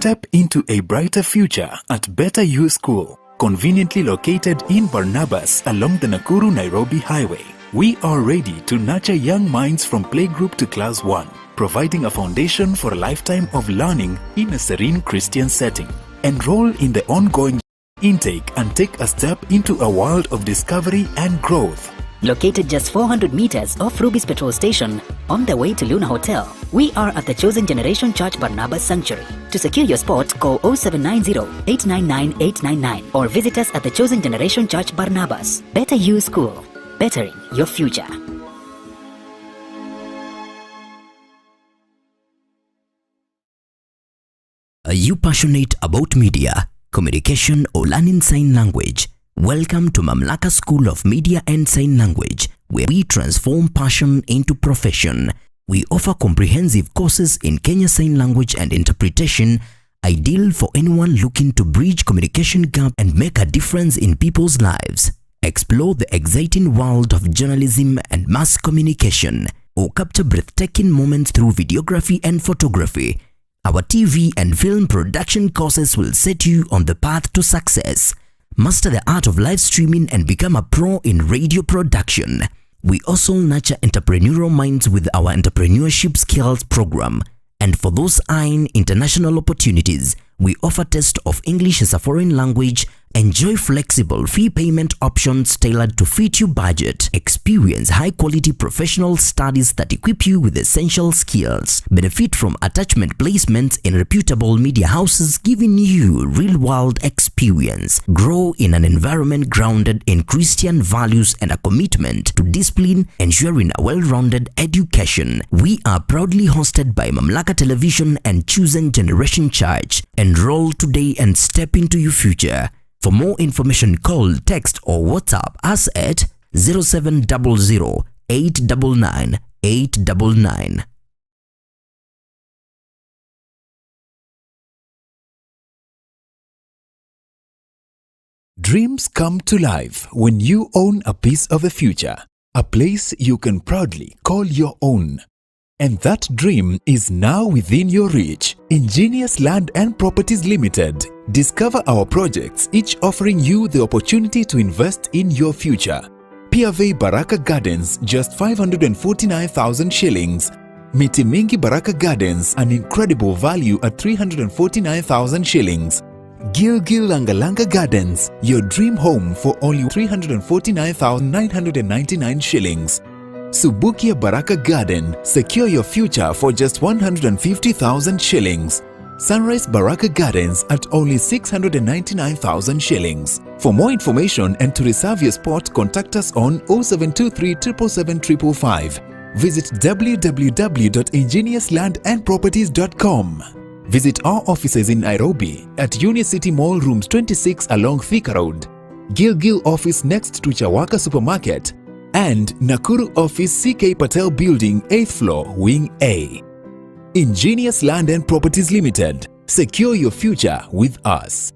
Step into a brighter future at Better You School, conveniently located in Barnabas along the Nakuru-Nairobi Highway. We are ready to nurture young minds from playgroup to class 1, providing a foundation for a lifetime of learning in a serene Christian setting. Enroll in the ongoing intake and take a step into a world of discovery and growth. Located just 400 meters off Ruby's petrol station, on the way to Luna Hotel, we are at the Chosen Generation Church Barnabas Sanctuary. To secure your spot, call 0790-899-899 or visit us at the Chosen Generation Church Barnabas. Better You School, bettering your future. Are you passionate about media, communication or learning sign language? Welcome to Mamlaka School of Media and Sign Language, where we transform passion into profession. We offer comprehensive courses in Kenya Sign Language and Interpretation, ideal for anyone looking to bridge communication gap and make a difference in people's lives. Explore the exciting world of journalism and mass communication, or capture breathtaking moments through videography and photography. Our TV and film production courses will set you on the path to success. Master the art of live streaming and become a pro in radio production. We also nurture entrepreneurial minds with our entrepreneurship skills program. And for those eyeing international opportunities, we offer test of English as a foreign language. Enjoy flexible fee payment options tailored to fit your budget. Experience high-quality professional studies that equip you with essential skills. Benefit from attachment placements in reputable media houses, giving you real-world experience. Grow in an environment grounded in Christian values and a commitment to discipline, ensuring a well-rounded education. We are proudly hosted by Mamlaka Television and Chosen Generation Church. Enroll today and step into your future. For more information, call, text or WhatsApp us at 0700 899 899. Dreams come to life when you own a piece of the future, a place you can proudly call your own. And that dream is now within your reach. Ingenious Land and Properties Limited. Discover our projects, each offering you the opportunity to invest in your future. Piave Baraka Gardens, just 549,000 shillings. Miti Mingi Baraka Gardens, an incredible value at 349,000 shillings. Gilgil Langalanga Gardens, your dream home for only 349,999 shillings. Subukia Baraka Garden, secure your future for just 150,000 shillings. Sunrise Baraka Gardens at only 699,000 shillings. For more information and to reserve your spot, contact us on 0723 777 555. Visit www.ingeniouslandandproperties.com. Visit our offices in Nairobi at Unicity Mall Rooms 26 along Thika Road, Gilgil office next to Chawaka Supermarket, and Nakuru office CK Patel Building 8th floor Wing A. Ingenious Land and Properties Limited. Secure your future with us.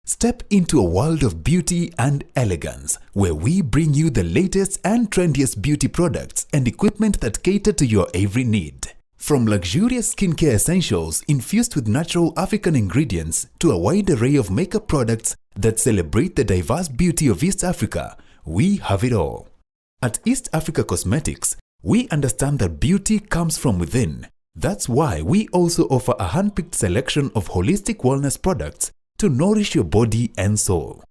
Step into a world of beauty and elegance, where we bring you the latest and trendiest beauty products and equipment that cater to your every need. From luxurious skincare essentials infused with natural African ingredients to a wide array of makeup products that celebrate the diverse beauty of East Africa, we have it all. At East Africa Cosmetics, we understand that beauty comes from within. That's why we also offer a hand-picked selection of holistic wellness products to nourish your body and soul.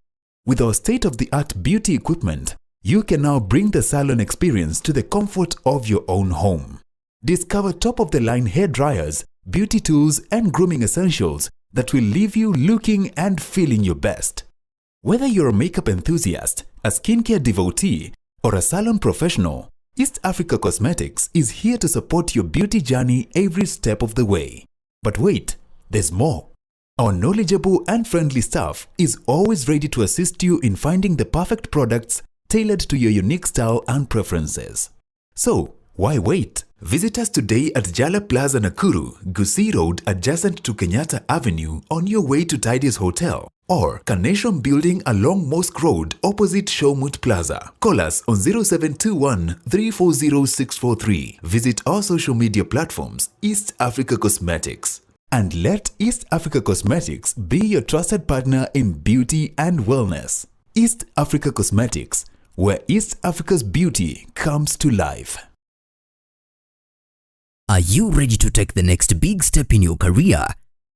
With our state-of-the-art beauty equipment, you can now bring the salon experience to the comfort of your own home. Discover top-of-the-line hair dryers, beauty tools, and grooming essentials that will leave you looking and feeling your best. Whether you're a makeup enthusiast, a skincare devotee, or a salon professional, East Africa Cosmetics is here to support your beauty journey every step of the way. But wait, there's more. Our knowledgeable and friendly staff is always ready to assist you in finding the perfect products tailored to your unique style and preferences. So, why wait? Visit us today at Jala Plaza Nakuru, Gusii Road adjacent to Kenyatta Avenue on your way to Tidy's Hotel, or Carnation Building along Mosque Road opposite Showmut Plaza. Call us on 0721 340 643. Visit our social media platforms, East Africa Cosmetics. And let East Africa Cosmetics be your trusted partner in beauty and wellness. East Africa Cosmetics, where East Africa's beauty comes to life. Are you ready to take the next big step in your career?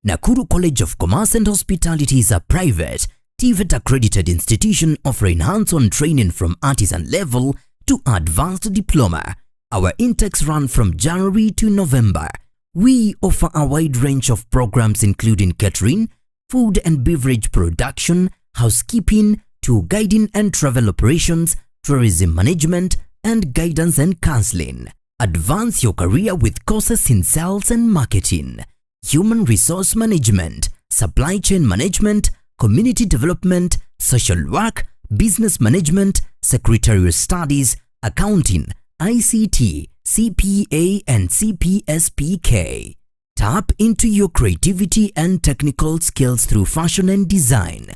Nakuru College of Commerce and Hospitality is a private, TVET accredited institution offering hands-on training from artisan level to advanced diploma. Our intakes run from January to November. We offer a wide range of programs including catering, food and beverage production, housekeeping, tour guiding and travel operations, tourism management, and guidance and counseling. Advance your career with courses in sales and marketing, human resource management, supply chain management, community development, social work, business management, secretarial studies, accounting, ICT, CPA and CPSPK. Tap into your creativity and technical skills through fashion and design,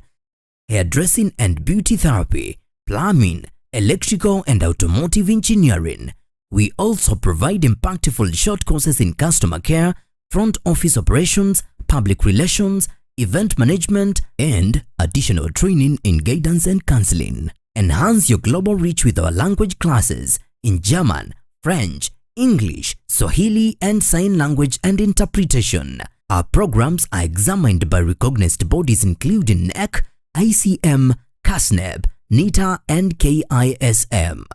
hairdressing and beauty therapy, plumbing, electrical and automotive engineering. We also provide impactful short courses in customer care, front office operations, public relations, event management, and additional training in guidance and counseling. Enhance your global reach with our language classes in German, French, English, Swahili, and sign language and interpretation. Our programs are examined by recognized bodies including NEC, ICM, CASNEB, NITA, and KISM.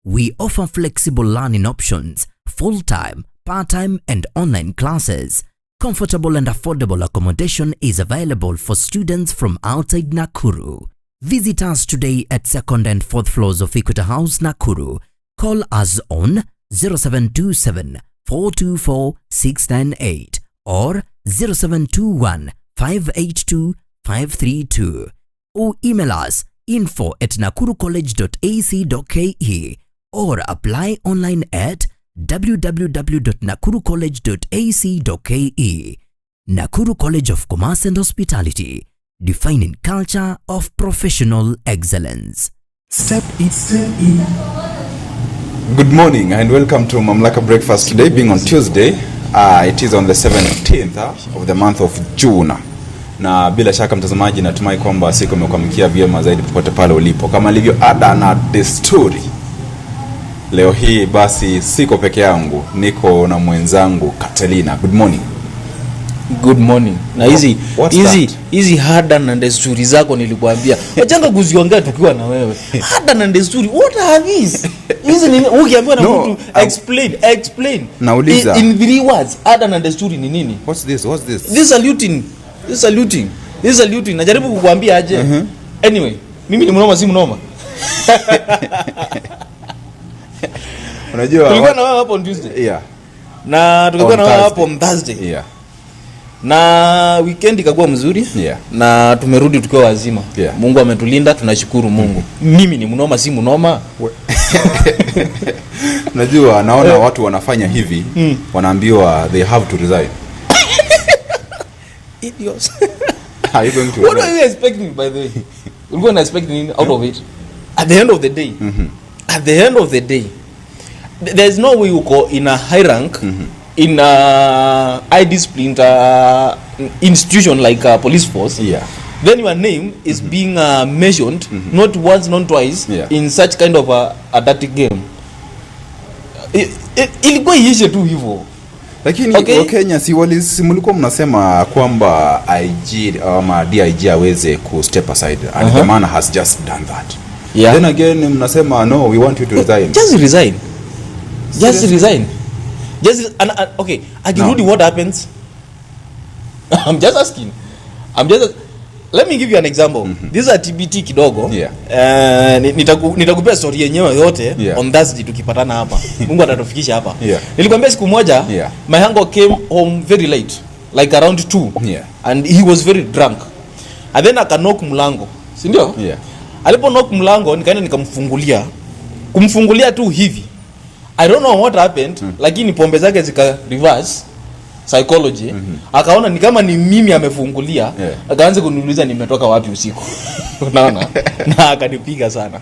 We offer flexible learning options, full-time, part-time, and online classes. Comfortable and affordable accommodation is available for students from outside Nakuru. Visit us today at 2nd and 4th floors of Equator House, Nakuru. Call us on 0727 424 698 or 0721 582 532 or email us info@nakurucollege.ac.ke or apply online at www.nakurucollege.ac.ke. Nakuru College of Commerce and Hospitality, defining culture of professional excellence. Step in. Good morning and welcome to Mamlaka Breakfast today, being on Tuesday. It is on the 17th of the month of June. Na bila shaka mtazamaji, natumai kwamba siku imekuamkia vyema zaidi popote pale ulipo. Kama ilivyo ada na desturi, leo hii basi siko peke yangu, niko na mwenzangu Catalina. Good morning. Good morning. Na hizi hada na desturi zako nilikuambia wajanga kuziongea tukiwa na wewe. Hada na desturi, what are these? Hizi ni ukiambiwa na mtu explain. Nauliza in 3 words, hada na desturi ni nini? What's this? This saluting. Najaribu kukuambia aje. Anyway, mimi ni mnoma si mnoma. Unajua tulikuwa na wewe hapo on Tuesday. Yeah. Na tulikuwa na wewe hapo on Thursday. Yeah. Na weekend ikakuwa mzuri. Yeah. Na tumerudi tukiwa wazima. Yeah. Mungu ametulinda, tunashukuru Mungu. Mimi ni mnoma si mnoma. Unajua naona watu wanafanya hivi, wanaambiwa they have to resign. Idiots. Are you going to What are you expecting, by the way? We're going to expect out of it. At the end of the day, there's no way you go in a high rank, in a high disciplined institution like a police force. Yeah. Then your name is being mentioned, not once, not twice, in such kind of a dirty game. Ilikuwa iishe tu hivyo. Lakini Wakenya si mlikuwa mnasema kwamba IG ama DIG aweze ku step aside, and the man has just done that. Yeah. Then again mnasema no, we want you to resign. Just resign. Okay, akirudi what happens? I'm just asking. Let me give you an example. This is a TBT kidogo. Yeah. Nitakupea story yenyewe yote on Thursday tukipatana hapa. Mungu atatufikisha hapa. Yeah. Nilikwambia siku moja, my uncle came home very late, like around 2. Yeah. And he was very drunk. And then akanock mlango. Si ndio? Yeah. Alipo knock mlango nikaenda nikamfungulia. Kumfungulia tu hivi. I don't know what happened, lakini pombe zake zika reverse. psychology, akaona ni kama ni mimi amefungulia, akaanza kuniuliza nimetoka wapi usiku. Unaona? Na akanipiga sana.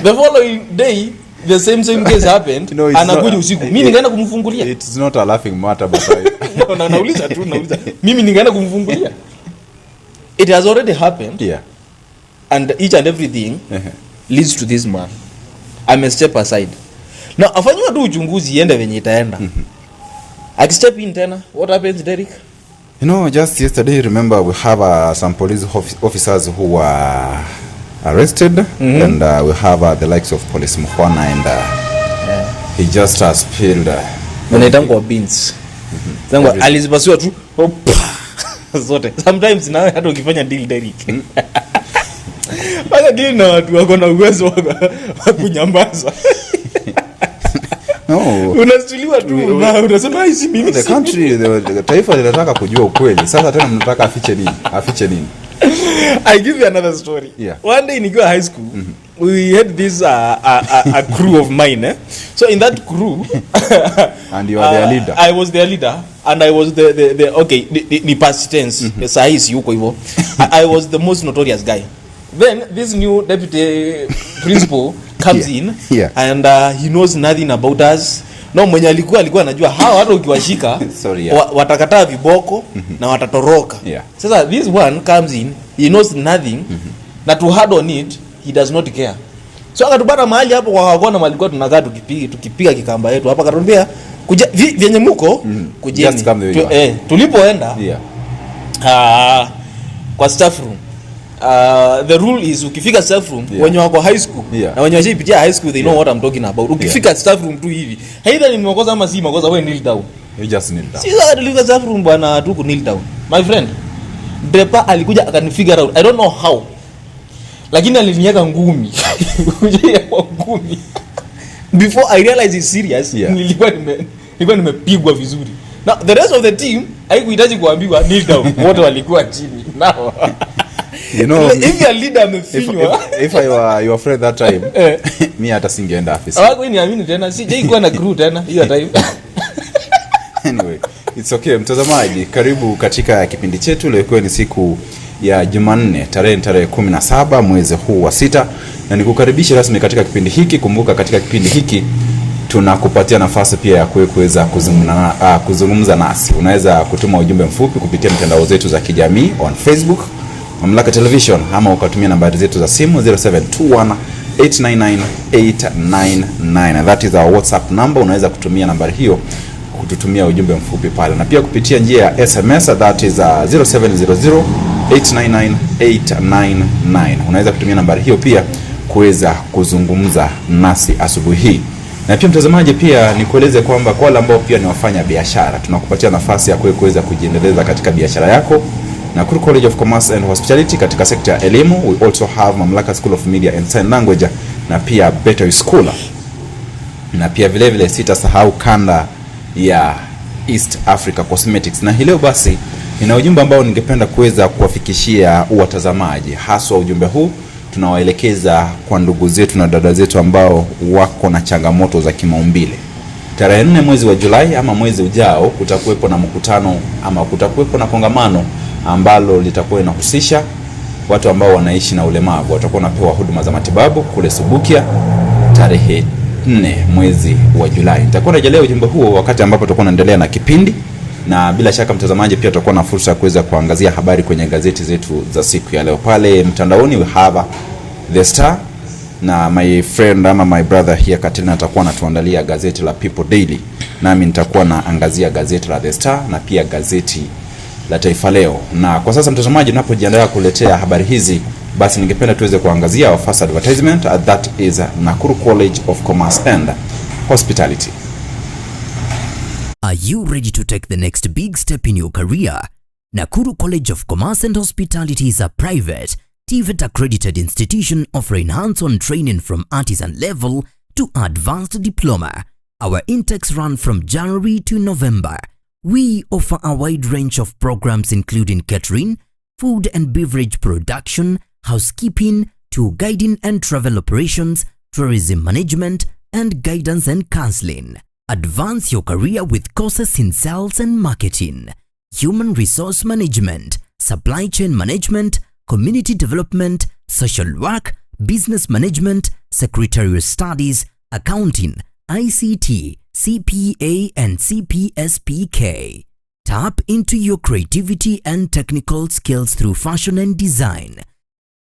The following day the same case happened. Anakuja usiku. Mimi ningeenda kumfungulia. It's not a laughing matter, but nauliza. Mimi ningeenda kumfungulia. It has already happened. Yeah. And each and everything leads to this man. I must step aside. Now, afanywa tu uchunguzi iende venye itaenda. Step in tena, what happens, Derek? Just yesterday, remember, we have some police officers who were arrested, and we have the likes of Police Mkhwana, and he just spilled wanaitangwa beans. Tangwa alizipasua tu zote. Sometimes nawe hata ukifanya deal, Derek. Waka deal na watu wako na uwezo wa kunyambaza. No. Unastuliwa tu na unasema hizi mimi. The country, the taifa linataka kujua ukweli. Sasa tena mnataka afiche nini? I give you another story. Yeah. One day in high school, we had this a crew of mine. So in that crew, and you are their leader. I was their leader, and I was the past tense. Sahisi yuko hivyo. I was the most notorious guy. Then this new deputy principal comes in, and he knows nothing about us. No, mwenye alikuwa anajua hao hata ukiwashika watakataa viboko na watatoroka. Sasa this one comes in, he knows nothing, na to hard on it, he does not care. So akatupata mahali hapo kwa hakuna mahali kwa tunakaa tukipiga kikamba yetu hapa, akatuambia kuja vyenye mko kujeni. Tulipoenda kwa staff room, the rule is ukifika staff room when you wako high school na when you washipitia high school they know what I'm talking about. Ukifika staff room tu hivi either ni makosa ama si makosa, wewe kneel down. You just kneel down. Sasa tulifika staff room bwana tu ku kneel down. My friend Depa alikuja akanifigure out, I don't know how, lakini aliniweka ngumi. Kuja kwa ngumi before I realize it's serious. Nilikuwa nimepigwa vizuri. Now the rest of the team haikuhitaji kuambiwa kneel down, wote walikuwa chini. Now if your leader amefinywa, if I were your friend that time, mimi hata singeenda office. Hawako niamini tena, sijaikuwa na crew tena hiyo time. Anyway, it's okay. Mtazamaji, karibu katika kipindi chetu. Leo ni siku ya Jumanne, tarehe 17 mwezi huu wa 6, na nikukaribisha rasmi katika kipindi hiki. Kumbuka katika kipindi hiki tunakupatia nafasi pia ya kuweza kuzungumza nasi. Unaweza kutuma ujumbe mfupi kupitia mitandao zetu za kijamii on Facebook Mamlaka Television, ama ukatumia nambari zetu za simu 0721899899. That is our WhatsApp number. Unaweza kutumia nambari hiyo kututumia ujumbe mfupi pale, na pia kupitia njia ya SMS, that is 0700899899. Unaweza kutumia nambari hiyo pia kuweza kuzungumza nasi asubuhi hii. Na pia mtazamaji, pia nikueleze kwamba kwa wale ambao pia ni wafanya biashara, tunakupatia nafasi ya kuweza kujiendeleza katika biashara yako na Nakuru College of Commerce and Hospitality katika sekta ya elimu. We also have Mamlaka School of Media and Sign Language na pia Better School. Na pia vile sitasahau kanda ya East Africa Cosmetics. Na leo basi nina ujumbe ambao ningependa kuweza kuwafikishia watazamaji. Haswa ujumbe huu tunawaelekeza kwa ndugu zetu na dada zetu ambao wako na changamoto za kimaumbile. Tarehe 4 mwezi wa Julai ama mwezi ujao kutakuwepo na mkutano ama kutakuwepo na kongamano ambalo litakuwa linahusisha watu ambao wanaishi na ulemavu. Watakuwa wanapewa huduma za matibabu kule Subukia tarehe 4 mwezi wa Julai. Nitakuwa najelea ujumbe huo wakati ambapo tutakuwa tunaendelea na kipindi, na bila shaka mtazamaji pia tutakuwa na fursa ya kuweza kuangazia habari kwenye gazeti zetu za siku ya leo. Pale mtandaoni we have The Star, na my friend ama my brother here Katina atakuwa anatuandalia gazeti la People Daily, nami nitakuwa naangazia gazeti la The Star na pia gazeti la Taifa Leo. Na kwa sasa mtazamaji, tunapojiandaa kuletea habari hizi, basi ningependa tuweze kuangazia our first advertisement, that is Nakuru College of Commerce and Hospitality. Are you ready to take the next big step in your career? Nakuru College of Commerce and Hospitality is a private, TVET accredited institution offering hands-on training from artisan level to advanced diploma. Our intakes run from January to November. We offer a wide range of programs including catering, food and beverage production, housekeeping, tour guiding and travel operations, tourism management, and guidance and counseling. Advance your career with courses in sales and marketing, human resource management, supply chain management, community development, social work, business management, secretarial studies, accounting, ICT, CPA and CPSPK. Tap into your creativity and technical skills through fashion and design,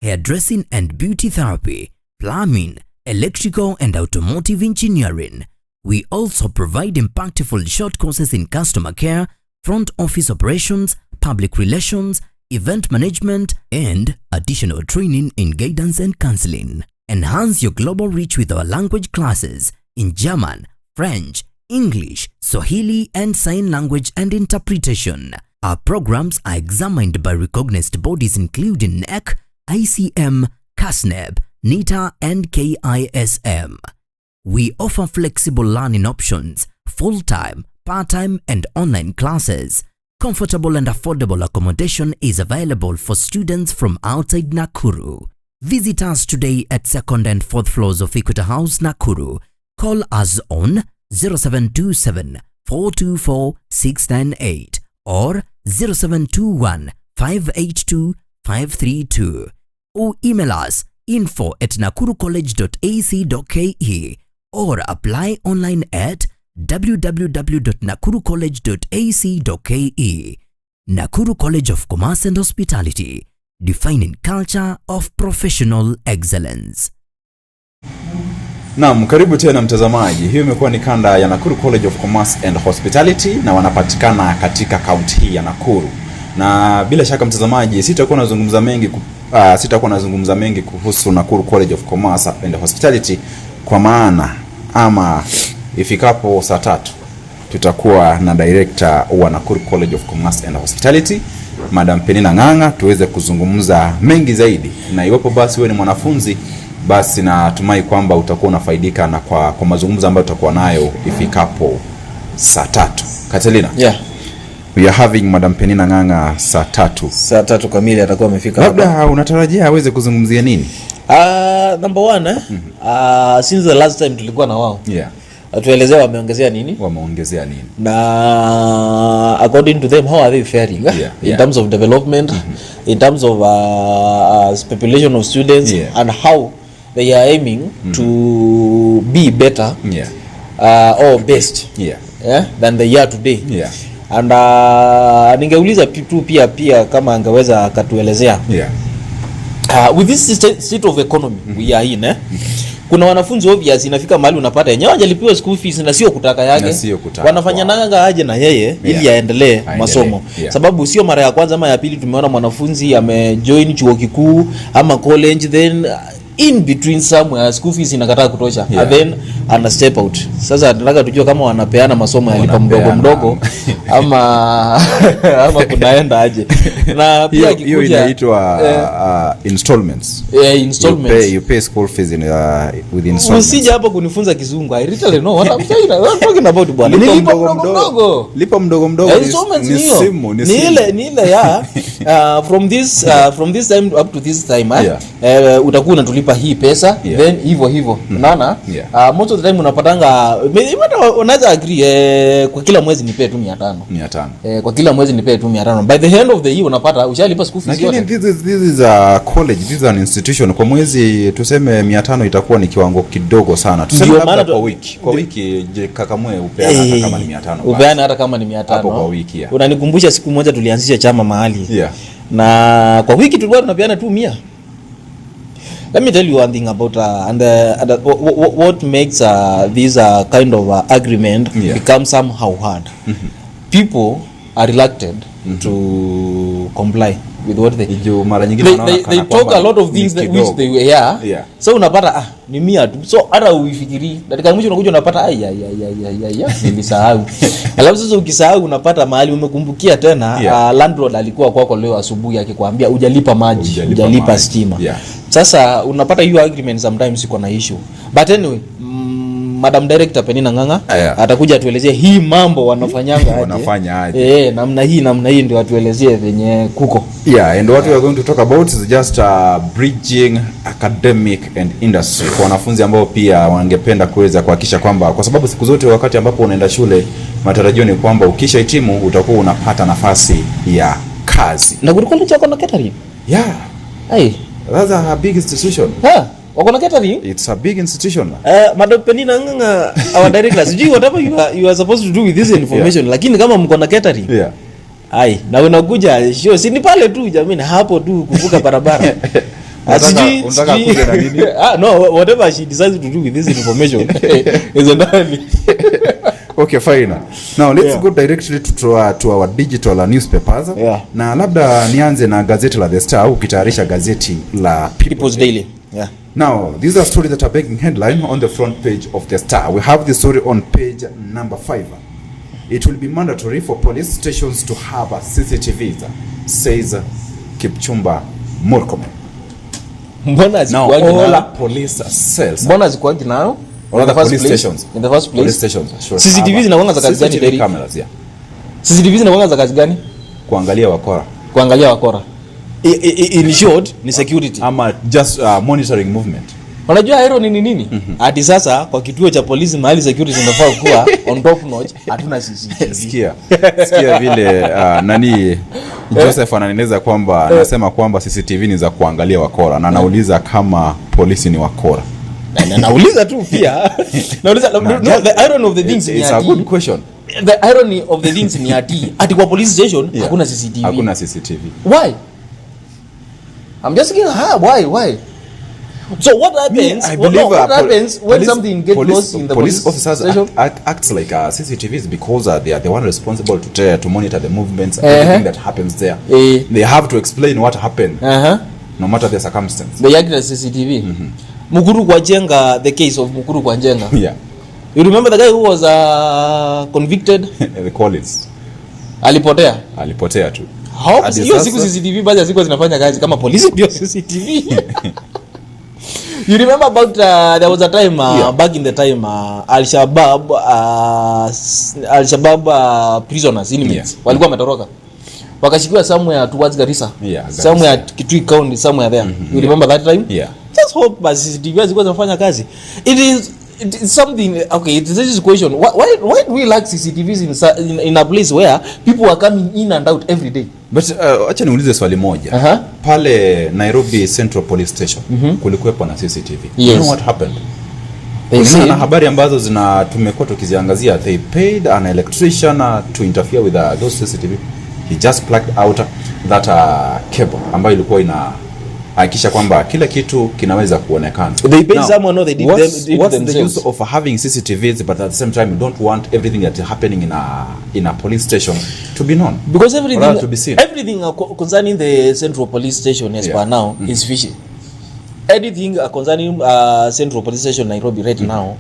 hairdressing and beauty therapy, plumbing, electrical and automotive engineering. We also provide impactful short courses in customer care, front office operations, public relations, event management, and additional training in guidance and counseling. Enhance your global reach with our language classes in German, French, English, Swahili, and sign language and interpretation. Our programs are examined by recognized bodies including NEC, ICM, CASNEB, NITA, and KISM. We offer flexible learning options, full-time, part-time, and online classes. Comfortable and affordable accommodation is available for students from outside Nakuru. Visit us today at 2nd and 4th floors of Equator House, Nakuru. Call us on 0727 424 698 or 0721 582 532 or email us info@nakurucollege.ac.ke or apply online at www.nakurucollege.ac.ke. Nakuru College of Commerce and Hospitality, defining culture of professional excellence. Naam, karibu tena mtazamaji. Hiyo imekuwa ni kanda ya Nakuru College of Commerce and Hospitality na wanapatikana katika kaunti hii ya Nakuru. Na bila shaka mtazamaji, sitakuwa nazungumza mengi kuhusu Nakuru College of Commerce and Hospitality kwa maana ama ifikapo saa 3 tutakuwa na director wa Nakuru College of Commerce and Hospitality, Madam Penina Ng'ang'a, tuweze kuzungumza mengi zaidi. Na iwapo basi wewe ni mwanafunzi, basi natumai kwamba utakuwa unafaidika na kwa mazungumzo ambayo tutakuwa nayo ifikapo saa 3. Catalina. Yeah. We are having Madam Penina Ng'ang'a saa 3. Saa 3 kamili atakuwa amefika hapa. Labda unatarajia aweze kuzungumzia nini? Number 1, since the last time tulikuwa na wao. Yeah. Tuelezea wameongezea nini? Na according to them, how are they faring? In terms of development, in terms of population of students, and how they are aiming to be better or best than the year today. And ningeuliza tu pia kama angeweza akatuelezea with this state of economy we are in, kuna wanafunzi obvious inafika mahali unapata yenyewe hajalipiwa school fees na sio kutaka yake, wanafanya nanga aje na yeye ili aendelee masomo. Sababu sio mara ya kwanza ama ya pili tumeona mwanafunzi amejoin chuo kikuu ama college, then in between somewhere school fees inakataa kutosha, and then ana step out. Sasa tunataka tujue kama wanapeana masomo yalipa mdogo ama kunaenda aje. Na pia hiyo inaitwa installments. Installments. You pay school fees in with installments. Usije hapo kunifunza kizungu. I literally know what I'm saying. What I'm talking about bwana. Lipa mdogo. Ni ile from this time up to this time utakuwa unatulipa hii pesa, then hivyo unaona. Most of the time unapatanga unaweza agree kwa kila mwezi nipe tu 500. Kwa kila mwezi nipe tu 500. By the end of the year unapata ushalipa school fees yote. Lakini this is a college, this is an institution. Kwa mwezi tuseme 500 itakuwa ni kiwango kidogo sana. Tuseme labda kwa wiki Kakamwe upeana hata kama ni 500. Upeana hata kama ni 500 hapo kwa wiki. Unanikumbusha siku moja tulianzisha chama mahali. Na kwa wiki tulikuwa tunapeana tu 100. Let me tell you one thing about what makes this kind of agreement become somehow hard. People are reluctant to comply with what they talk a lot of things that which they were so unapata ni 100 tu, so hata uifikiri dakika mwisho unakuja unapata nilisahau. Alafu sasa ukisahau unapata mahali umekumbukia tena landlord alikuwa kwako leo asubuhi akikwambia hujalipa maji, hujalipa stima. Sasa unapata hiyo agreement sometimes iko na issue, but anyway Madam Director Penina Nganga atakuja atuelezee hii mambo wanafanya aje. Namna hii ndio atuelezee venye kuko. And what we are going to talk about is just bridging academic and industry. Kwa wanafunzi ambao pia wangependa kuweza kuhakikisha kwamba, kwa sababu siku zote wakati ambapo unaenda shule matarajio ni kwamba ukishahitimu utakuwa unapata nafasi ya kazi. Na kulikuwa chako na catering? That's a big institution. Wako na catering? It's a big institution. Madam Penina Nganga, our director, sijui whatever you are supposed to do with this information, lakini kama mko na catering. Na unakuja sio si ni pale tu jamani, hapo tu kuvuka barabara. Unataka kuja na nini? No, whatever she decides to do with this information is entirely. Okay, fine. Now let's go directly to our digital newspapers. Na labda nianze na gazeti la The Star, ukitayarisha gazeti la People's Daily. Now, these are stories that are making headline on the front page of The Star. We have the story on page number 5. It will be mandatory for police stations to have CCTVs, says Kipchumba Murkomen. Now, all police cells. Mbona zikuangi nao? All the police stations. In the first place. Police stations. Sure. CCTV zinakuanga za kazi gani? CCTV cameras, CCTV zinakuanga za kazi gani? Kuangalia wakora. In short, ni security. Ama just monitoring movement. Unajua hero ni nini? Hadi sasa kwa kituo cha polisi mahali security zinafaa kuwa on top notch, hatuna CCTV. Sikia vile nani Joseph ananieleza kwamba anasema kwamba CCTV ni za kuangalia wakora na anauliza kama polisi ni wakora. Na nauliza tu pia. Nauliza the irony of the things it's a good question. The irony of the things ni ati kwa police station hakuna CCTV. Hakuna CCTV. Why? I'm just thinking, why? So what happens? What happens when something gets lost in the police officers acts like CCTVs because they are the one responsible to monitor the movements and everything that happens there. They have to explain what happened, no matter the circumstance. They act as CCTV. Mukuru kwa Jenga, the case of Mukuru kwa Jenga. You remember the guy who was convicted? The Collins. Alipotea tu. Hiyo siku CCTV baadhi ya siku zinafanya kazi kama polisi ndio CCTV. You remember about there was a time back in the time Al-Shabaab prisoners inmates walikuwa wametoroka wakashikiwa somewhere towards Garissa, somewhere Kitui County, somewhere there. You remember that time? Just hope CCTV zilikuwa zinafanya kazi. It's something. Okay, this is a question. Why do we lack CCTVs in a place where people are coming in and out every day? But acha niulize swali moja. Pale Nairobi Central Police Station kulikuwepo na CCTV. You know what happened? Kuna habari ambazo tumekuwa tukiziangazia. They paid an electrician to interfere with those CCTV. He just plugged out that cable ambayo ilikuwa hakikisha kwamba kila kitu kinaweza kuonekana. They pay someone, or they did what's the use of having CCTVs but at the same time you don't want everything that is happening in a police station to be known? Because everything concerning the Central Police Station as per now is fishy. Anything concerning Central Police Station Nairobi right now,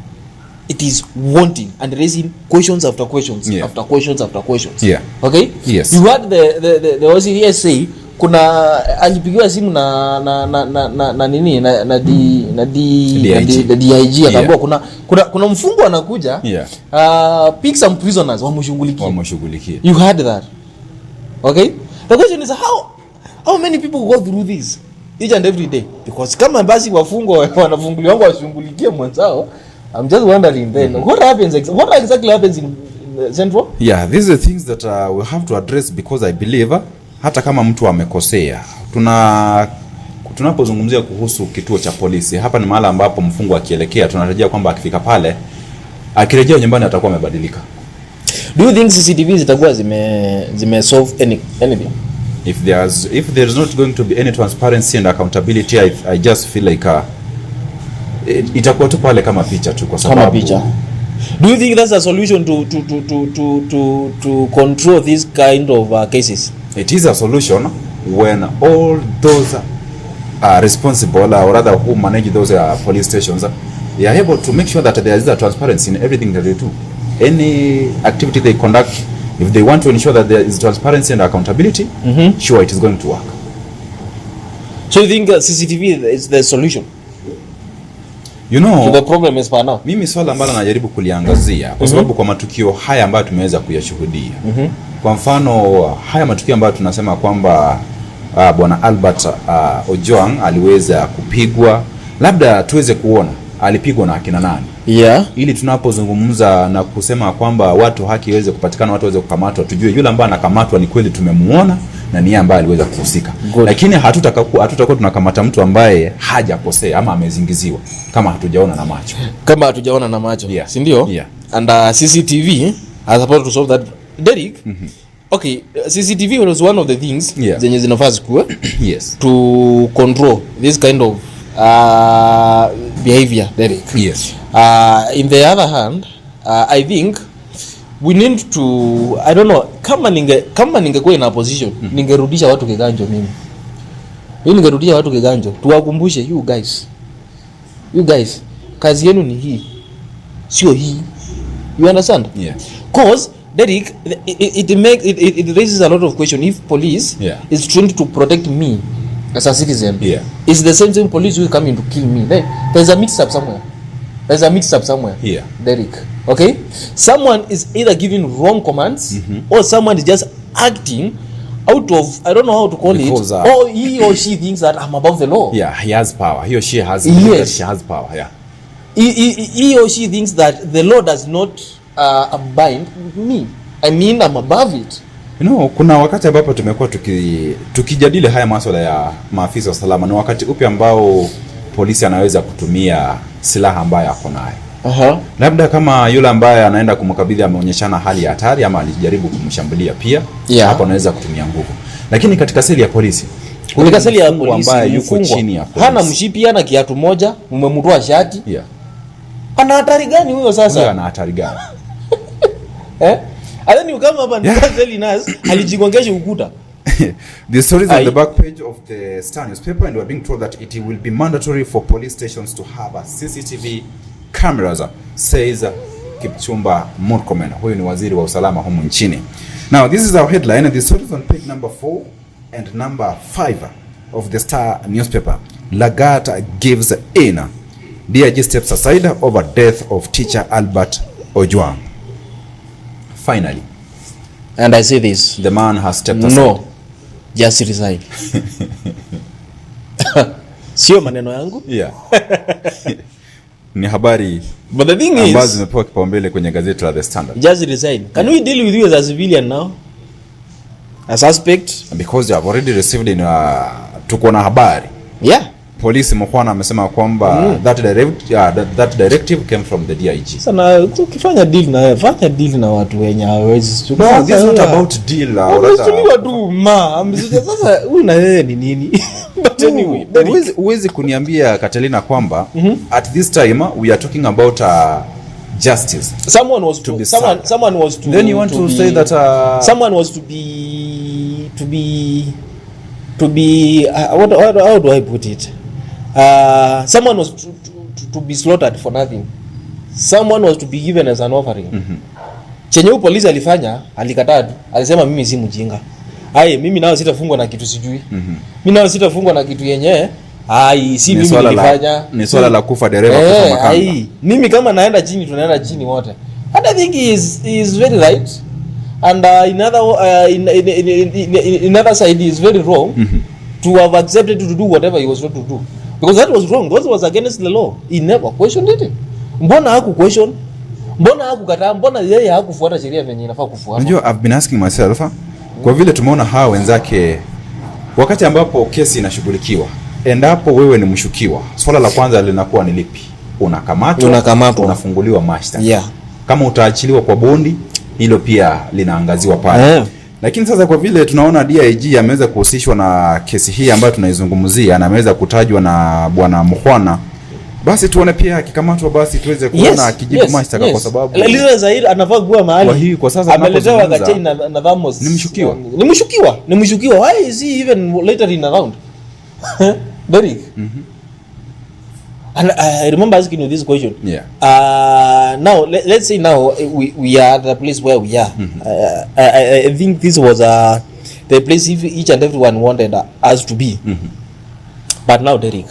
it is wanting and raising questions after questions after questions after questions. Okay? Yes. You heard the OCS say kuna alipigiwa simu na nini na DIG akaambiwa kuna mfungwa anakuja pick some prisoners wamshughulikie. You heard that? Okay? The question is how many people go through this each and every day? Because kama basi wafungwa wanafunguliwa washughulikie mwenzao, I'm just wondering then what exactly happens in Central? These are the things that we have to address because I believe hata kama mtu amekosea, tunapozungumzia kuhusu kituo cha polisi, hapa ni mahali ambapo mfungwa akielekea, tunatarajia kwamba akifika pale akirejea nyumbani atakuwa amebadilika. Do you think CCTV zitakuwa zime solve anything? If there's not going to be any transparency and accountability, I just feel like itakuwa tu pale kama picha tu, kwa sababu kama picha. Do you think that's a solution to control this kind of cases? It is a solution when all those are responsible, or rather who manage those police stations, they are able to make sure that there is a transparency in everything that they do. Any activity they conduct, if they want to ensure that there is transparency and accountability, sure, it is going to work. So you think CCTV is the solution? You know, so the problem is for now. Mimi swala ambalo najaribu kuliangazia kwa sababu kwa matukio haya ambayo tumeweza kuyashuhudia. Kwa mfano haya matukio ambayo tunasema kwamba bwana Albert Ojwang aliweza kupigwa, labda tuweze kuona alipigwa na akina nani. Yeah. Ili tunapozungumza na kusema kwamba watu haki iweze kupatikana, watu waweze kukamatwa, tujue yule ambaye anakamatwa ni kweli tumemuona na ni yeye ambaye aliweza kuhusika. Lakini hatutakuwa tunakamata mtu ambaye hajakosea ama amezingiziwa kama hatujaona na macho. Kama hatujaona na macho. Yeah. Si ndio? Yeah. And CCTV has supposed to solve that. Derek. Okay, CCTV was one of the things zenye zinafaa zikuwe to control this kind of behavior, Derek. Yes. In the other hand, I think we need to, I don't know, kama ningekuwa in a position, ningerudisha watu kiganjo mimi. Ningerudisha watu kiganjo, tuwakumbushe you guys, kazi yenu ni hii. Sio hii. You understand? Yeah. Cause Derek, it raises a lot of question. If police is trained to protect me as a citizen, it's the same police who is coming to kill me. There's a mix-up somewhere. Yeah. Derek. Okay? Someone is either giving wrong commands or someone is just acting out of, I don't know how to call because, it, or he or she thinks that I'm above the law. Yeah, he has power. He or she has she has power. Yeah. He or she thinks that the law does not bind me. I mean, I'm above it. You know, kuna wakati ambapo tumekuwa tukijadili haya masuala ya maafisa wa usalama, na wakati upi ambao polisi anaweza kutumia silaha ambayo ako nayo. Labda kama yule ambaye anaenda kumkabidhi ameonyeshana hali ya hatari ama alijaribu kumshambulia pia, hapo anaweza kutumia nguvu. Lakini katika seli ya polisi, ambaye yuko chini ya polisi, hana mshipi, hana kiatu moja, umemtoa shati. Ana hatari gani huyo sasa? Huyo ana hatari gani? Then kama hapa ndani nas alijigongesha ukuta. The story is on the back page of the Star newspaper, and we are being told that it will be mandatory for police stations to have a CCTV cameras, says Kipchumba Murkomen. Huyu ni waziri wa usalama humu nchini. Now this is our headline, and the story is on page number 4 and number 5 of the Star newspaper. Lagat gives in. DIG steps aside over death of teacher Albert Ojwang. Finally. And I say this. The man has stepped aside. No. Just resign. Sio maneno yangu? Yeah. Ni habari. But the thing is, ambazo zimepewa kipaumbele kwenye gazeti la The Standard. Just resign. Can we deal with you as a civilian now? A suspect? Because you have already received in tuko na habari. Yeah. Polisi mkwana amesema kwamba that directive came from the DIG. Sana ukifanya deal na watu wenye hawezi. No, this is not about deal. Unasuliwa tu sasa huyu na yeye ni nini? But anyway, uwezi kuniambia Catalina kwamba at this time we are talking about justice. Someone was to then you want to say that someone was to be how do I put it? Someone was to be slaughtered for nothing. Someone was to be given as an offering. Chenye polisi alifanya, alikataa tu. Alisema mimi si mjinga. Mimi nao sitafungwa na kitu sijui. Mimi nao sitafungwa na kitu yenyewe. Si mimi nilifanya. Ni swala la kufa dereva kufa makanga. Mimi kama naenda chini tunaenda chini wote. And I think he is very right. And in other side he is very wrong to have accepted to do whatever he was not to do, because that was wrong. That was against the law. He never questioned it. Mbona haku question? Mbona hakukataa? Mbona yeye hakufuata sheria venye inafaa kufuata? Unajua, I've been asking myself, kwa vile tumeona hawa wenzake wakati ambapo kesi inashughulikiwa, endapo wewe ni mshukiwa, swala la kwanza linakuwa ni lipi? Unakamatwa, unafunguliwa mashtaka. Kama utaachiliwa kwa bondi, hilo pia linaangaziwa pale. Lakini sasa kwa vile tunaona DIG ameweza kuhusishwa na kesi hii ambayo tunaizungumzia na ameweza kutajwa na bwana Mkhwana, basi tuone pia akikamatwa basi tuweze kuona akijibu mashtaka, kwa sababu Liliza Zair anafaa kuwa mahali. Kwa hii kwa sasa ameletewa Gachai na Thamos. Ni mshukiwa. Why is he even later in around? Derek. And I remember asking you this question. Now let's say now we are at the place where we are. I think this was the place each and everyone wanted us to be. But now, Derek,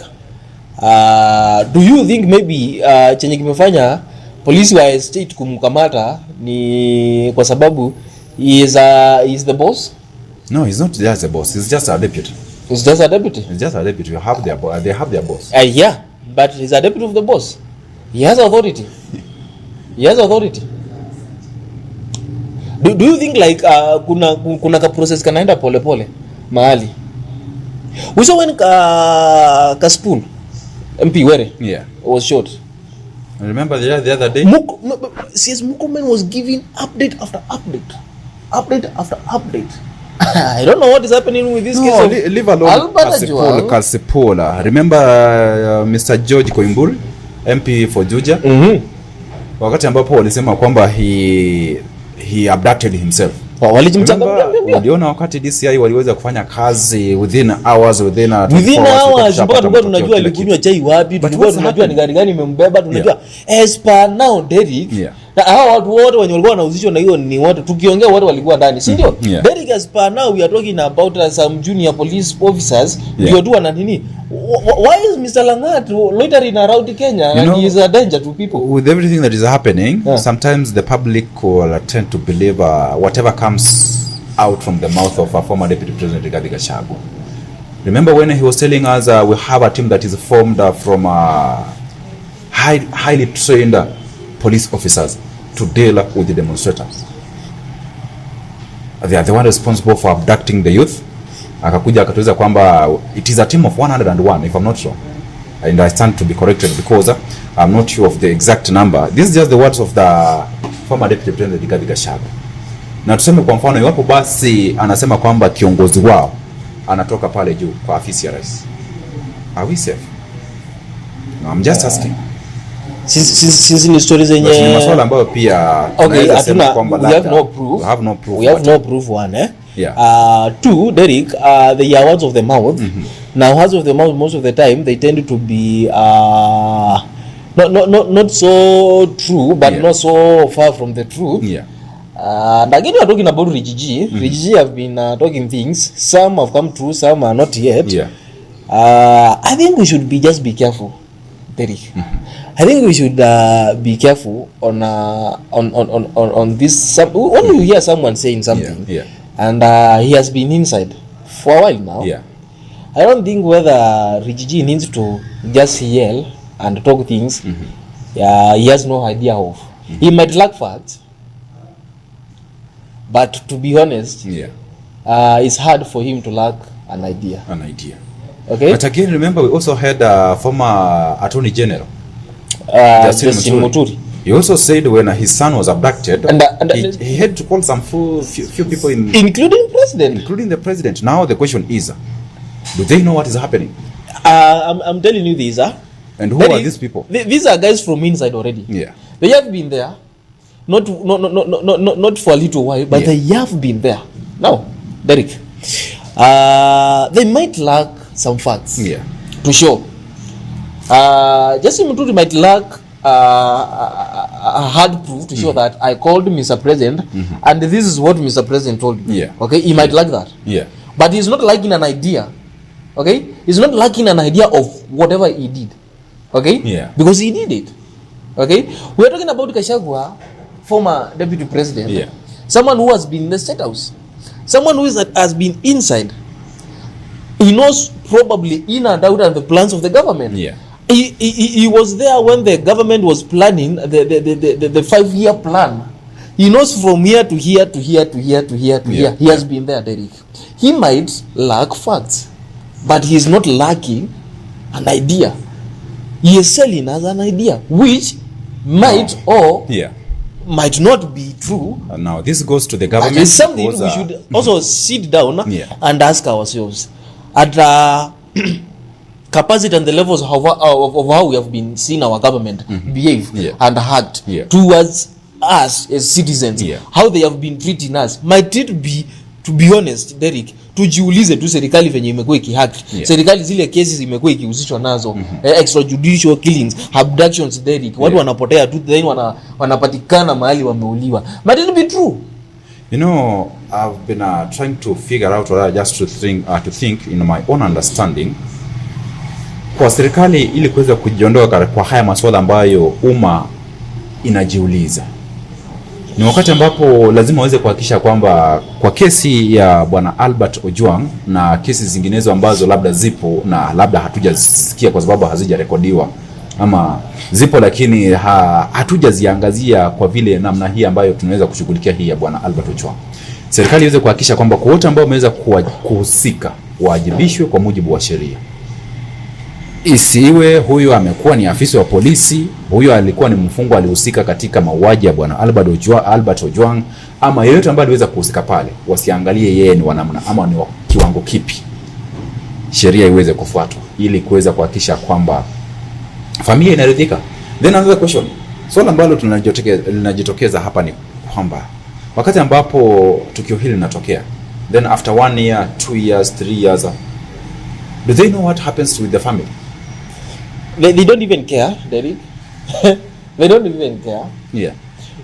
Do you think maybe chenye kimefanya polisi wa state kumkamata ni kwa sababu he is the boss? No, he's not just a boss. He's just a deputy. He's just a deputy. He's just a deputy. They have their boss. Yeah, but he's a deputy of the boss. He has authority. He has authority. Do you think like kuna ka process kanaenda pole pole mahali? We saw when Kaspoon MP yeah was shot. I remember the other day CS Murkomen was giving update after update after update. I don't know what is happening with this case. Leave alone Kaspola. Remember Mr. George Koimburi, MP for Juja? Wakati ambapo walisema kwamba he abducted himself. Waliona wakati DCI waliweza kufanya kazi within hours mpaka tunajua alikunywa chai wapi, tunajua ni gari gani imembeba, tunajua as per now Derek. Na hao watu wote wenye walikuwa wanahusishwa na hiyo ni watu tukiongea wote walikuwa ndani, si ndio? Derek, as per now we are talking about some junior police officers ndio tu na nini. Why is Mr. Langat loitering around Kenya and he is a danger to people? With everything that is happening, sometimes the public will tend to believe whatever comes out from the mouth of a former deputy president Rigathi Gachagua. Remember when he was telling us we have a team that is formed from highly trained police officers to deal with the demonstrators. They are the one responsible for abducting the youth. Akakuja akatuweza kwamba it is a team of 101 if I'm not wrong, and I stand to be corrected because I'm not sure of the exact number. This is just the words of the former deputy president Rigathi Gachagua. Na tuseme kwa mfano iwapo basi anasema kwamba kiongozi wao anatoka pale juu kwa afisi ya rais, are we safe? No, I'm just asking. Since ni stories zenye ni maswala ambayo pia tunasema kwamba we have no proof one two, Derek, they are words of the mouth. Now words of the mouth most of the time they tend to be not so true but not so far from the truth. And again we are talking about Rijiji. Rijiji have been talking things, some have come true, some are not yet. I think we should be careful, Derek. I think we should be careful on this. When you hear someone saying something, and he has been inside for a while now, I don't think whether Rijiji needs to just yell and talk things he has no idea of. He might lack facts, but to be honest, it's hard for him to lack an idea. Okay. But again, remember we also had former Attorney General Justin Muturi. He also said when his son was abducted, and he had to call some few people including the president. Now the question is, do they know what is happening? I'm telling you these and who are these people? These are guys from inside already. They have been there, not for a little while, but they have been there. Now, Derek, they might lack some facts to show. Justin Muturi might lack a hard proof to show that I called Mr. President and this is what Mr. President told me. Okay, he might lack that. But he's not lacking an idea. Okay, he's not lacking an idea of whatever he did. Okay, because he did it. Okay, we are talking about Gachagua, former deputy president, someone who has been in the State House, someone who has been inside. He knows probably in and out and the plans of the government. He was there when the government was planning the 5-year plan. He knows from here to here to here to here to here to here. He has been there, Derek. He might lack facts, but he is not lacking an idea. He is selling as an idea, which might might not be true. Now this goes to the government. It's something we should also sit down and ask ourselves at capacity and the levels of how we have been seeing our government behave and act towards us as citizens, how they have been treating us. Might it be, to be honest, Derek, tujiulize tu serikali venye imekuwa ikihack, serikali zile cases imekuwa ikihusishwa nazo, extrajudicial killings, abductions, Derek, watu wanapotea tu then wanapatikana mahali wameuliwa. Might it be true? You know, I've been trying to figure out, or just to think in my own understanding, kwa serikali ili kuweza kujiondoa kwa haya masuala ambayo umma inajiuliza, ni wakati ambapo lazima waweze kuhakikisha kwamba kwa kesi ya bwana Albert Ojwang na kesi zinginezo ambazo labda zipo na labda hatujasikia kwa sababu hazijarekodiwa, ama zipo lakini hatujaziangazia kwa vile namna hii ambayo tunaweza kushughulikia hii ya bwana Albert Ojwang, serikali iweze kuhakikisha kwamba kwa wote ambao wameweza kuhusika waajibishwe kwa mujibu wa sheria. Isiwe huyu amekuwa ni afisa wa polisi, huyu alikuwa ni mfungwa alihusika katika mauaji ya bwana Albert Ojwang, ama yeyote ambaye aliweza kuhusika pale, wasiangalie yeye ni wanamna ama ni wa kiwango kipi. Sheria iweze kufuatwa ili kuweza kuhakikisha kwamba familia inaridhika. Then another question, swala ambalo linajitokeza hapa ni kwamba wakati ambapo tukio hili linatokea, then after 1 year, 2 years, 3 years, do they know what happens with the family? They don't even care, Derek. They don't even care. Yeah.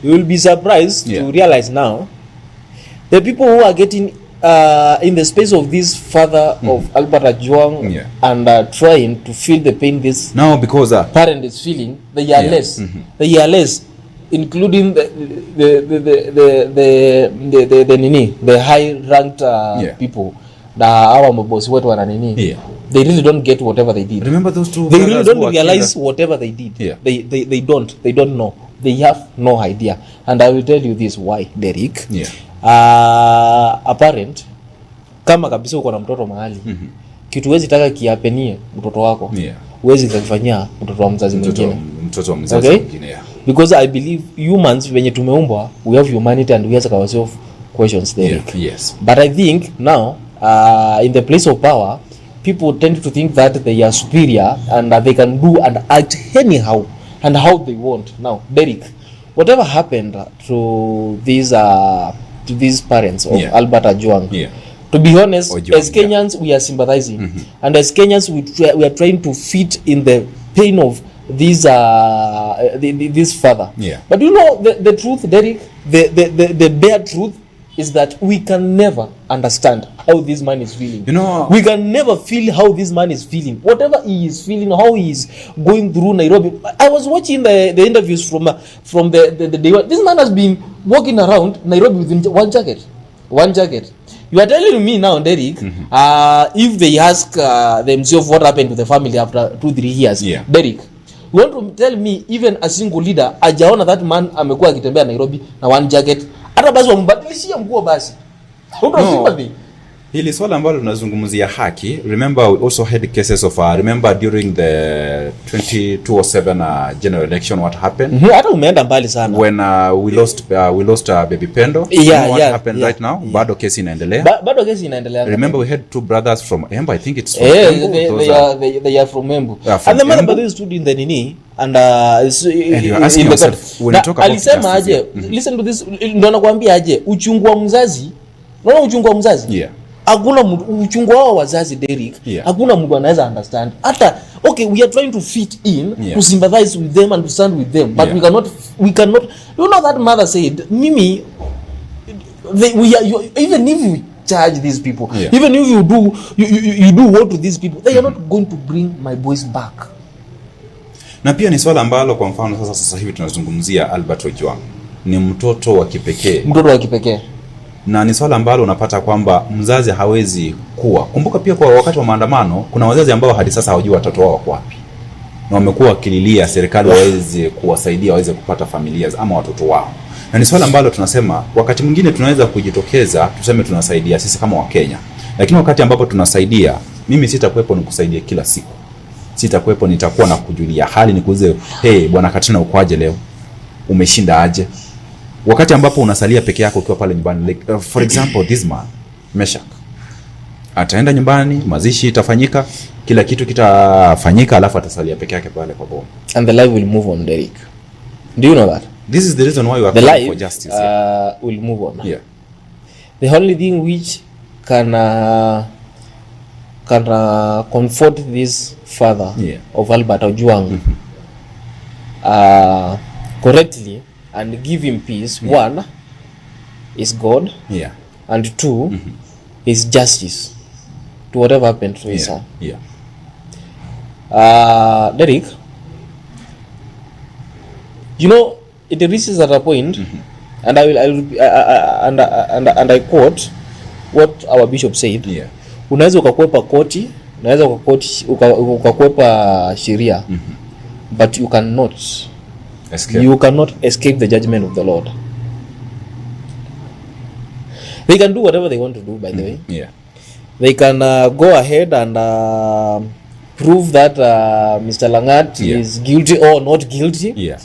You will be surprised to realize now the people who are getting in the space of this father of Albert Ojwang and trying to feel the pain this now because parent is feeling, they are less. They are less, including the high ranked people. Our boss wetu wana nini? They really don't get whatever they did. Remember those two? They really don't realize whatever they did. They don't know. They have no idea. And I will tell you this why, Derek. A parent kama kabisa uko na mtoto mahali, kitu huwezi taka kiapenie mtoto wako, huwezi kufanyia mtoto wa mzazi mwingine, because I believe humans when tumeumbwa, we have humanity and we ask ourselves questions, Derek. Yes. But I think now in the place of power, people tend to think that they are superior and that they can do and act anyhow and how they want. Now, Derek, whatever happened to these parents of Albert Ojwang, to be honest, as Kenyans, we are sympathizing, and as Kenyans, we are trying to fit in the pain of this father. But you know the truth, Derek, the bare truth is that we can never understand how this man is feeling. You know, we can never feel how this man is feeling. Whatever he is feeling, how he is going through Nairobi. I was watching the interviews from the day. This man has been walking around Nairobi with one jacket. One jacket. You are telling me now, Derek, if they ask themselves what happened to the family after 2-3 years, Derek, you want to tell me even a single leader ajaona that man amekuwa akitembea Nairobi na one jacket? Hata basi wambadilishia nguo basi. Hili swala ambalo tunazungumzia haki. Remember we also had cases of remember during the 2007 general election what happened? Hata umeenda mbali sana. When we lost baby Pendo. What happened right now? Bado kesi inaendelea. Bado kesi inaendelea. Remember we had 2 brothers from Embu, I think it's from Embu. They are from Embu. And the mother brother stood in the nini and you're asking yourself when you talk about alisema aje, listen to this, ndo nakwambia aje, uchungu wa mzazi, unaona uchungu wa mzazi? Hakuna uchungu wao wazazi, Derek. Hakuna mtu anaweza understand. Hata okay, we are trying to fit in, to sympathize with them and to stand with them, but we cannot. You know that mother said, Mimi, even if you charge these people, even if you do what to these people, they are not going to bring my boys back. Na pia ni swala ambalo kwa mfano sasa hivi tunazungumzia Albert Ojwang. Ni mtoto wa kipekee. Mtoto wa kipekee. Na ni swala ambalo unapata kwamba mzazi hawezi kuwa. Kumbuka pia kwa wakati wa maandamano kuna wazazi ambao hadi sasa hawajui watoto wao wako wapi. Na wamekuwa wakililia serikali waweze kuwasaidia waweze kupata familia ama watoto wao. Na ni swala ambalo tunasema wakati mwingine tunaweza kujitokeza tuseme tunasaidia sisi kama Wakenya. Lakini wakati ambapo tunasaidia, mimi sitakuwepo nikusaidia kila siku. Sitakuwepo nitakuwa na kujulia hali nikuulize, hey bwana Katrina ukoaje leo? Umeshinda aje? Wakati ambapo unasalia peke yako ukiwa pale nyumbani, like, for example this man Meshak ataenda nyumbani, mazishi itafanyika, kila kitu kitafanyika, alafu atasalia peke yake pale kwa boma, and the life will move on, Derek. Do you know that? This is the reason why you are calling for justice. Will move on. The only thing which can comfort this father of Albert Ojwang correctly and give him peace, one is God, and two is justice to whatever happened to his son. Derek, you know, it reaches at a point, and I quote what our bishop said. Yeah. Unaweza ukakwepa koti, unaweza ukakwepa sheria, but you cannot escape the judgment of the Lord. They can do whatever they want to do, by the way. Yeah. They can go ahead and prove that Mr. Langat is guilty or not guilty. Yeah.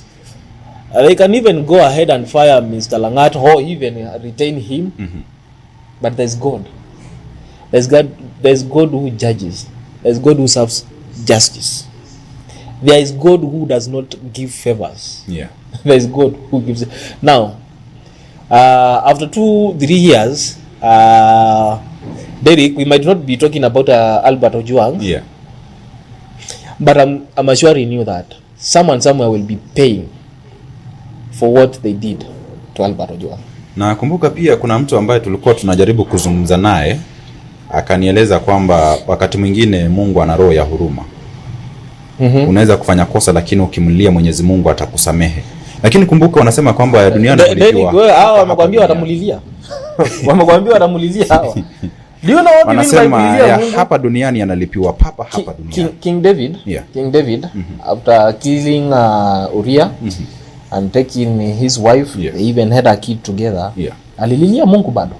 They can even go ahead and fire Mr. Langat or even retain him. But there's God. There's God who judges. There's God who serves justice. There is God who does not give favors. Yeah. There is God who gives. Now, after 2-3 years, Derek, we might not be talking about Albert Ojwang. Yeah. But I'm assuring you that someone somewhere will be paying for what they did to Albert Ojwang. Na kumbuka pia kuna mtu ambaye tulikuwa tunajaribu kuzungumza naye akanieleza kwamba wakati mwingine Mungu ana roho ya huruma. Unaweza kufanya kosa lakini ukimlilia Mwenyezi Mungu atakusamehe. Lakini kumbuka wanasema kwamba duniani kulipiwa. Hao wamekwambia watamulilia. Wamekwambia watamulilia hawa. Do you know what wanasema hapa duniani analipiwa papa hapa duniani. King David after killing Uriah and taking his wife, they even had a kid together. Alililia Mungu bado.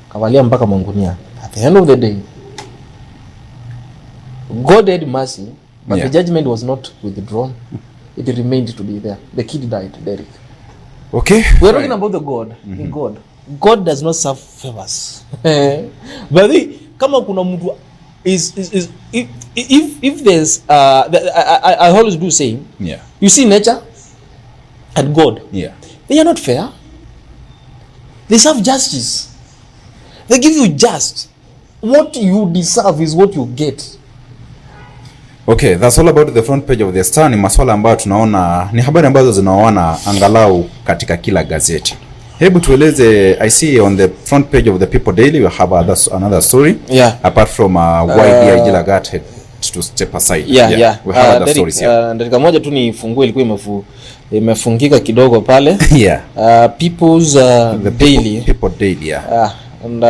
Kavalia mpaka Mungunia. At the end of the day, God had mercy, but the judgment was not withdrawn. It remained to be there. The kid died, Derek. Okay. We're talking about the God. The God. God does not serve favors. But kama kuna mtu is if there's I always do say, you see nature and God. They are not fair. They serve justice. They give you just what you deserve is what you get. Okay, that's all about the front page of the Star. Ni maswala ambayo tunaona ni habari ambazo zinaoana angalau katika kila gazeti. Hebu tueleze, I see on the front page of the People Daily we have another story. Apart from why DIG Lagat had to step aside. We have other stories here. Dakika moja tu nifungue, ilikuwa imefungika kidogo pale. People's Daily. People Daily, and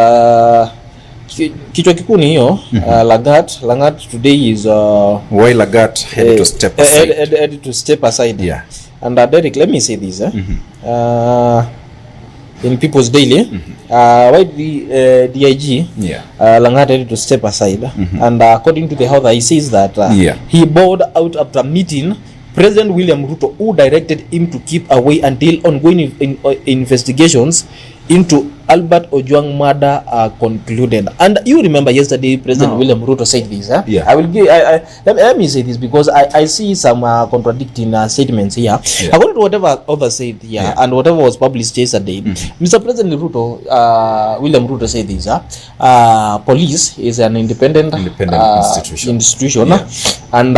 kichwa kikuu ni hiyo. Lagat today is why Lagat had to step aside. Had to step aside. And Derek, let me say this. In People's Daily, why the DIG Langat had to step aside. And according to the author, he says that he bowed out after meeting President William Ruto, who directed him to keep away until ongoing investigations into Albert Ojwang murder are concluded. And you remember yesterday President William Ruto said this. I will give. Let me say this because I see some contradicting statements here. According to whatever others said here and whatever was published yesterday, Mr. President Ruto, William Ruto said this. Police is an independent institution. And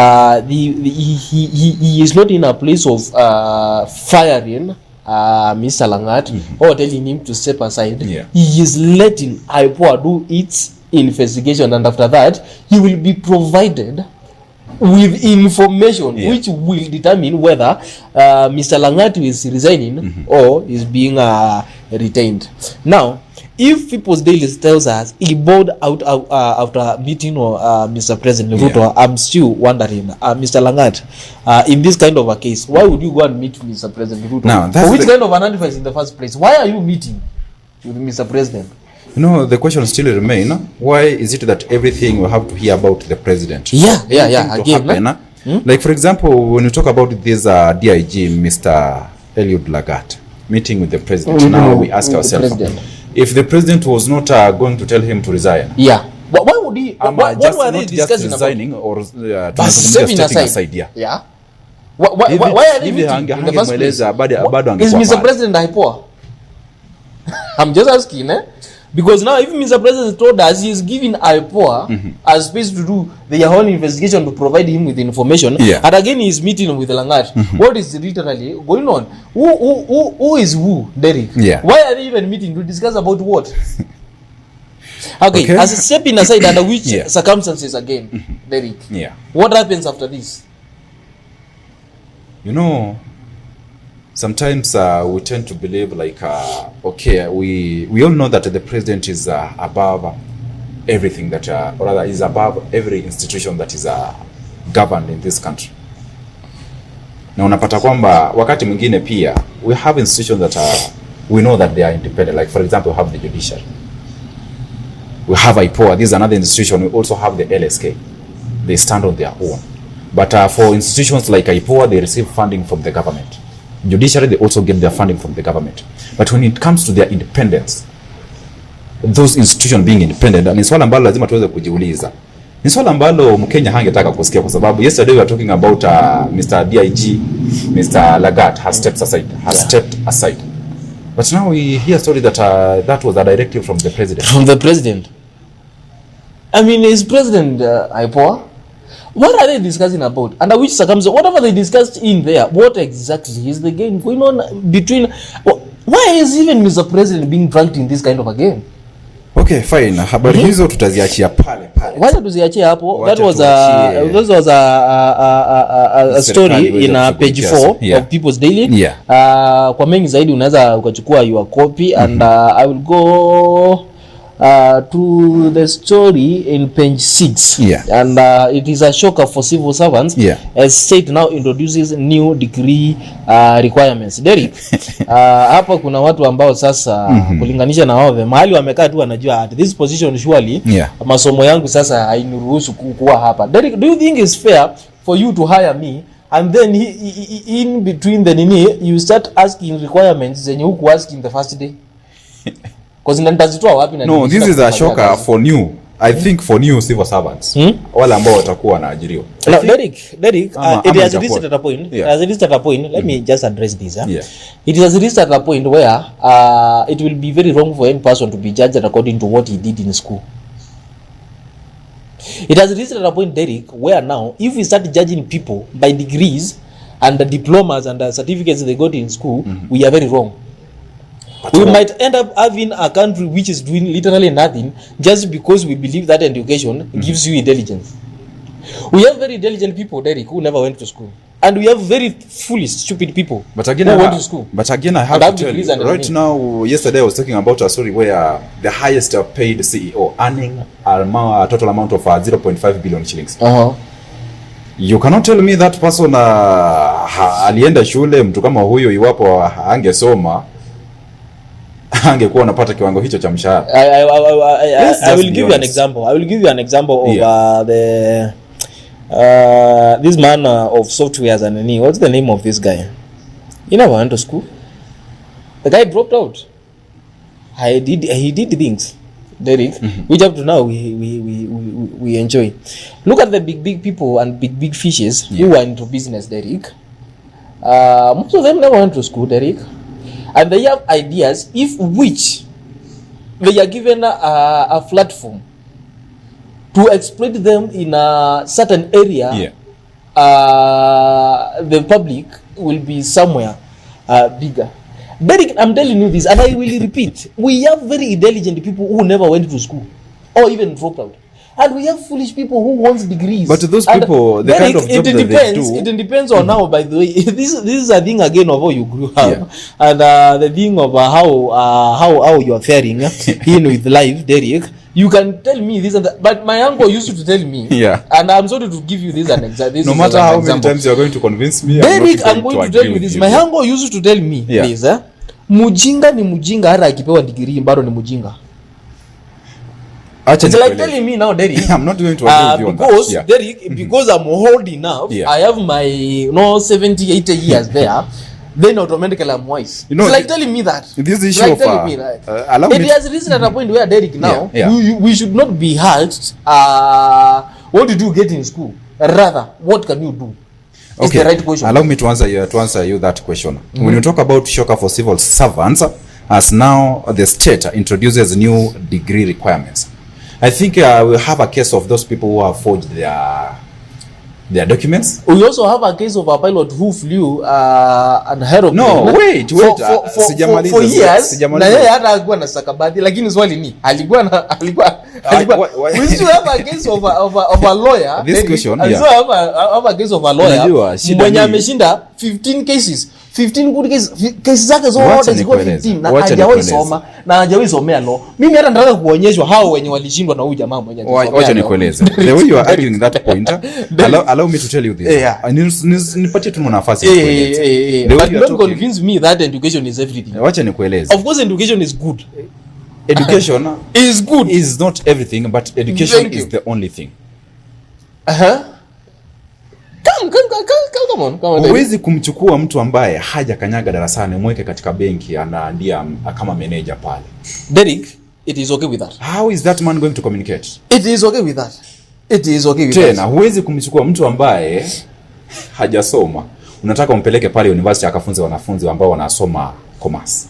he is not in a place of firing Mr. Langat or telling him to step aside. He is letting IPOA do its investigation, and after that he will be provided with information which will determine whether Mr. Langat is resigning or is being retained. Now, if People's Daily tells us he bowed out after meeting Mr. President Ruto, I'm still wondering, Mr. Langat, in this kind of a case, why would you go and meet Mr. President Ruto? Now, for which kind of an advice in the first place? Why are you meeting with Mr. President? You know, the question still remains, why is it that everything we have to hear about the president? Again, like for example, when you talk about this DIG, Mr. Eliud Lagat, meeting with the president, now we ask ourselves, if the president was not going to tell him to resign, why would he? What were they discussing resigning about? Or stepping aside? Why are they meeting in the first place? Is Mr. President IPOA? I'm just asking, because now if Mr. President told us he is giving IPOA a space to do their whole investigation to provide him with information, and again he is meeting with Langat, what is literally going on? Who is who, Derek? Why are they even meeting to discuss about what? Okay, as a stepping aside, under which Yeah. circumstances again, Derek? Yeah. What happens after this? You know, sometimes we tend to believe like, okay, we all know that the president is above everything that, or rather is above every institution that is governed in this country. Na unapata kwamba wakati mwingine pia we have institutions that we know that they are independent. Like for example, we have the judiciary. We have IPOA. This is another institution. We also have the LSK. They stand on their own. But for institutions like IPOA, they receive funding from the government. Judiciary, they also get their funding from the government. But when it comes to their independence, those institutions being independent, ni swala ambalo lazima tuweze kujiuliza. Ni swala ambalo Mkenya hangetaka kusikia kwa sababu yesterday we were talking about Mr. DIG, Mr. Lagat has stepped aside. But now we hear a story that that was a directive from the president. From the president? I mean, is President IPOA? What are they discussing about? Under which circumstances? Whatever they discussed in there, what exactly is the game going on between? Why is even Mr. President being dragged in this kind of a game? Okay, fine. Habari hizo tutaziachia pale. Wacha tuziachie hapo. That was a story in page 4 of People's Daily. Yeah. Kwa mengi zaidi unaweza ukachukua your copy and I will go to the story in page 6. Yeah. And it is a shocker for civil servants. Yeah. As state now introduces new degree requirements. Derek, hapa kuna watu ambao sasa kulinganisha na wao mahali wamekaa tu wanajua at this position surely masomo yangu sasa hainiruhusu kuwa hapa. Derek, do you think it's fair for you to hire me and then in between the nini you start asking requirements zenye huku ask in the first day? Because nitazitoa wapi na no, this is a shocker for new. I think for new civil servants. Wale ambao watakuwa wanaajiriwa. Now, Derek, it has reached at a point. As it is at a point, let me just address this. It has reached at a point where it will be very wrong for any person to be judged according to what he did in school. It has reached at a point, Derek, where now, if we start judging people by degrees and the diplomas and the certificates they got in school, we are very wrong. We might end up having a country which is doing literally nothing just because we believe that education gives you intelligence. We have very intelligent people, Derek, who never went to school. And we have very foolish, stupid people who went to school. But again, I have to tell you, right now, yesterday I was talking about a story where the highest paid CEO earning a total amount of 0.5 billion shillings. You cannot tell me that person alienda shule, mtu kama huyo iwapo angesoma angekuwa anapata kiwango hicho cha mshahara. I will give you an example. I will give you an example of this man of softwares and what's the name of this guy? He never went to school. The guy dropped out. He did things, Derek, which up to now we enjoy. Look at the big people and big fishes who are into business, Derek. Most of them never went to school, Derek. And they have ideas if which they are given a platform to exploit them in a certain area. The public will be somewhere bigger. Derek, I'm telling you this and I will repeat. We have very intelligent people who never went to school or even dropped out. And we have foolish people who want degrees. But those people, the kind of job that they do... It depends on how, by the way, this is a thing again of how you grew up. And the thing of how you are faring in with life, Derek. You can tell me this and that. But my uncle used to tell me, and I'm sorry to give you this an example. No matter how many times you're going to convince me, Derek, I'm going to tell you this. My uncle used to tell me this. Mujinga ni mujinga hata akipewa degree bado ni mujinga. It's like telling me now, Derek. I'm not going to argue with you because on that. Derek, because I'm old enough, I have my 70, 80 years there. Then automatically I'm wise. You know, it's like telling me that. This issue like telling me that. It has reached at a point where Derek now, we should not be asked, what did you get in school? Rather, what can you do? It's the right question. Allow me to answer you that question. When you talk about shocker for civil servants, as now the state introduces new degree requirements. I think we'll have a case of those people who have forged There are documents. We also have a case of a pilot who flew an aeroplane. No, wait. For years. Na yeye hata alikuwa na stakabadhi, lakini swali ni alikuwa we still have a case of a lawyer. This question, yeah. We still have a case of a lawyer. Mwenye ameshinda 15 cases. 15 good cases zake zote ziko 15 na hajawahi soma na hajawahi somea law. Mimi hata nataka kuonyeshwa hao wenye walishindwa na huyu jamaa mmoja. Wacha nikueleze. The way you are arguing that point, allow me to tell you this. Nipatie tu nafasi ya kueleza. But don't convince me that education is everything. Wacha nikueleze. Of course education is good. Education is good. Is not everything, but education is the only thing. Come on. Huwezi kumchukua mtu ambaye haja kanyaga darasani mweke katika benki anaandia kama manager pale. Derek, it is okay with that. How is that man going to communicate? It is okay with that. Tena huwezi kumchukua mtu ambaye hajasoma. Unataka umpeleke pale university akafunze wanafunzi ambao wanasoma commerce,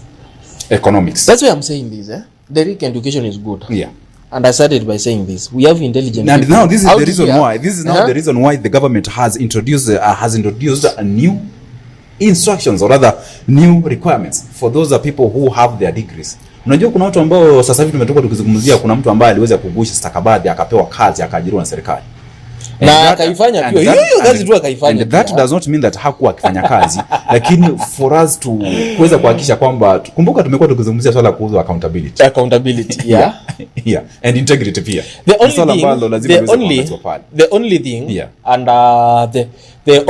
economics. That's why I'm saying this, Derek, education is good. Yeah. And I started by saying this. We have intelligent and people. Now this is the reason why. This is now the reason why the government has introduced a new instructions, or rather new requirements for those people who have their degrees. Unajua kuna watu ambao sasa hivi tumetoka tukizungumzia, kuna mtu ambaye aliweza kugusha stakabadhi akapewa kazi akaajiriwa na serikali. Na akaifanya pia hiyo kazi tu akaifanya. And that does not mean that hakuwa akifanya kazi, lakini for us to kuweza kuhakikisha kwamba, kumbuka tumekuwa tukizungumzia swala kuhusu accountability, yeah. Yeah, and integrity pia. The only thing yeah. And the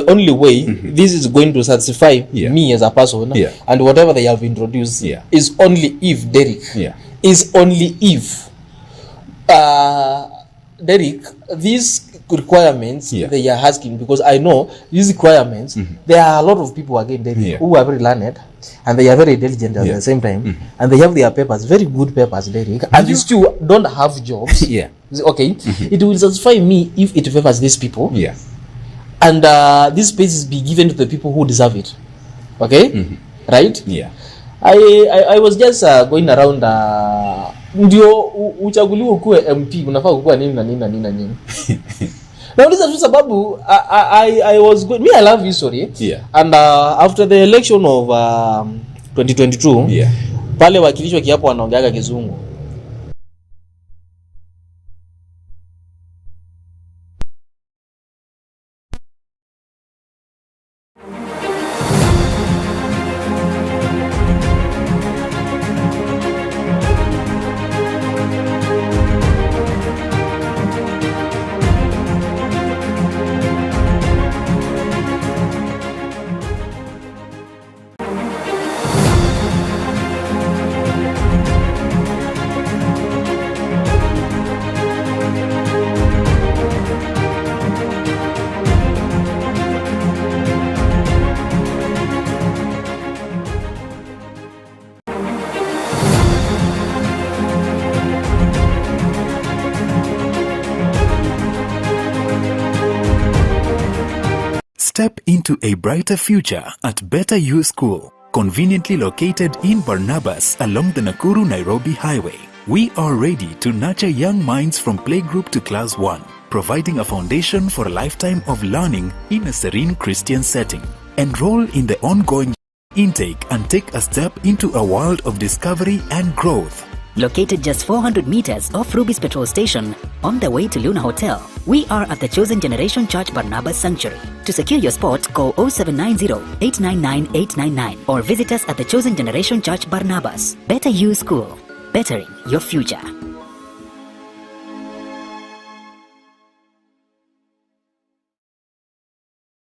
only way this is going to satisfy me as a person, and whatever they have introduced is only if Derek is only if Derek, these requirements they are asking, because I know these requirements, there are a lot of people again, Derek, who are very learned and they are very intelligent at the same time, and they have their papers, very good papers, Derek, and they still don't have jobs. Okay, it will satisfy me if it favors these people, and these spaces be given to the people who deserve it. Okay, right? I was just going around ndio uchaguliwe kuwe MP unafaa kuwa nini na nini. Nauliza tu sababu I was good. I love history. And after the election of 2022 pale wakilishwa kiapo wanaongeaga kizungu. Step into a brighter future at Better You School, conveniently located in Barnabas along the Nakuru-Nairobi Highway. We are ready to nurture young minds from playgroup to class 1, providing a foundation for a lifetime of learning in a serene Christian setting. Enroll in the ongoing intake and take a step into a world of discovery and growth. Located just 400 meters off Ruby's petrol station, on the way to Luna Hotel, we are at the Chosen Generation Church Barnabas Sanctuary. To secure your spot, call 0790-899-899 or visit us at the Chosen Generation Church Barnabas. Better You School, bettering your future.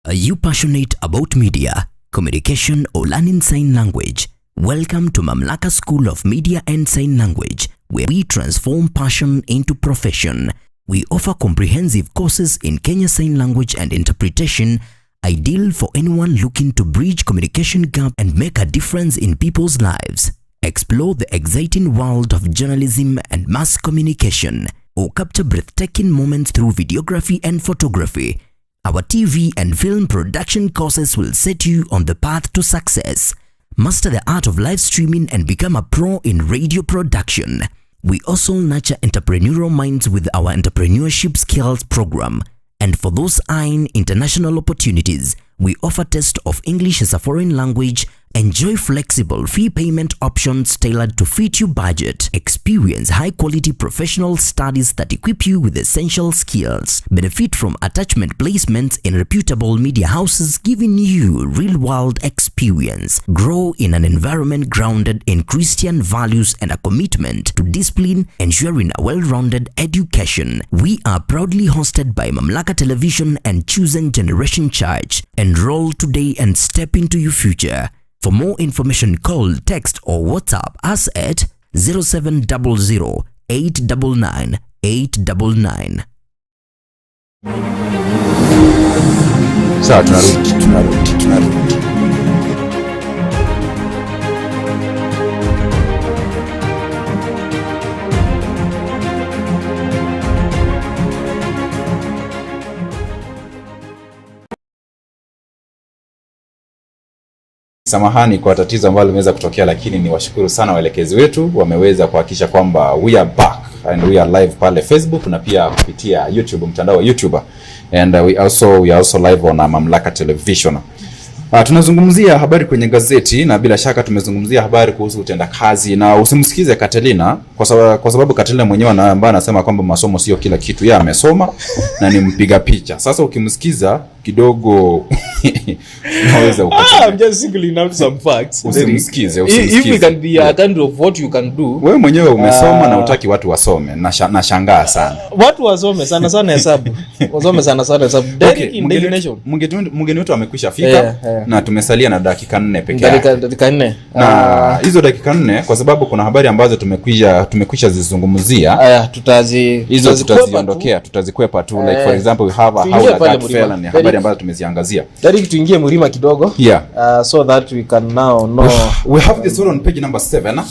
Are you passionate about media, communication, or learning sign language? Welcome to Mamlaka School of Media and Sign Language, where we transform passion into profession. We offer comprehensive courses in Kenya Sign Language and Interpretation, ideal for anyone looking to bridge communication gap and make a difference in people's lives. Explore the exciting world of journalism and mass communication, or capture breathtaking moments through videography and photography. Our TV and film production courses will set you on the path to success. Master the art of live streaming and become a pro in radio production. We also nurture entrepreneurial minds with our entrepreneurship skills program. And for those eyeing international opportunities, we offer test of English as a foreign language. Enjoy flexible fee payment options tailored to fit your budget. Experience high-quality professional studies that equip you with essential skills. Benefit from attachment placements in reputable media houses, giving you real-world experience. Grow in an environment grounded in Christian values and a commitment to discipline, ensuring a well-rounded education. We are proudly hosted by Mamlaka Television and Chosen Generation Church. Enroll today and step into your future. For more information, call, text or WhatsApp us at 0700 899 899. Sawa, tunarudi. Samahani kwa tatizo ambalo limeweza kutokea, lakini ni washukuru sana waelekezi wetu, wameweza kuhakikisha kwamba we are back and we are live pale Facebook na pia kupitia YouTube, mtandao wa YouTube, and we are also live on Mamlaka Television. Tunazungumzia habari kwenye gazeti na bila shaka tumezungumzia habari kuhusu utendakazi, na usimsikize Katelina kwa sababu Katelina mwenyewe ambaye anasema kwamba masomo sio kila kitu. Yeye amesoma na ni mpiga picha. Sasa ukimsikiza kidogo unaweza ukacheka. I'm just singling out some facts. Usimsikize. If we can be a kind of what you can do. Wewe mwenyewe umesoma na utaki watu wasome. Nashangaa sana. Watu wasome sana hesabu. Wasome sana hesabu. Derek in Daily Nation. Mgeni wetu amekwisha fika na tumesalia na dakika 4 pekee yake. Dakika 4. Na hizo dakika 4 kwa sababu kuna habari ambazo tumekwisha zizungumzia. Hizo tutaziondokea, tutazikwepa tu. Like for example, we have a how that fell and habari ambazo tumeziangazia. Derek, tuingie mlima kidogo. So that we can now know. We have this on page number 7.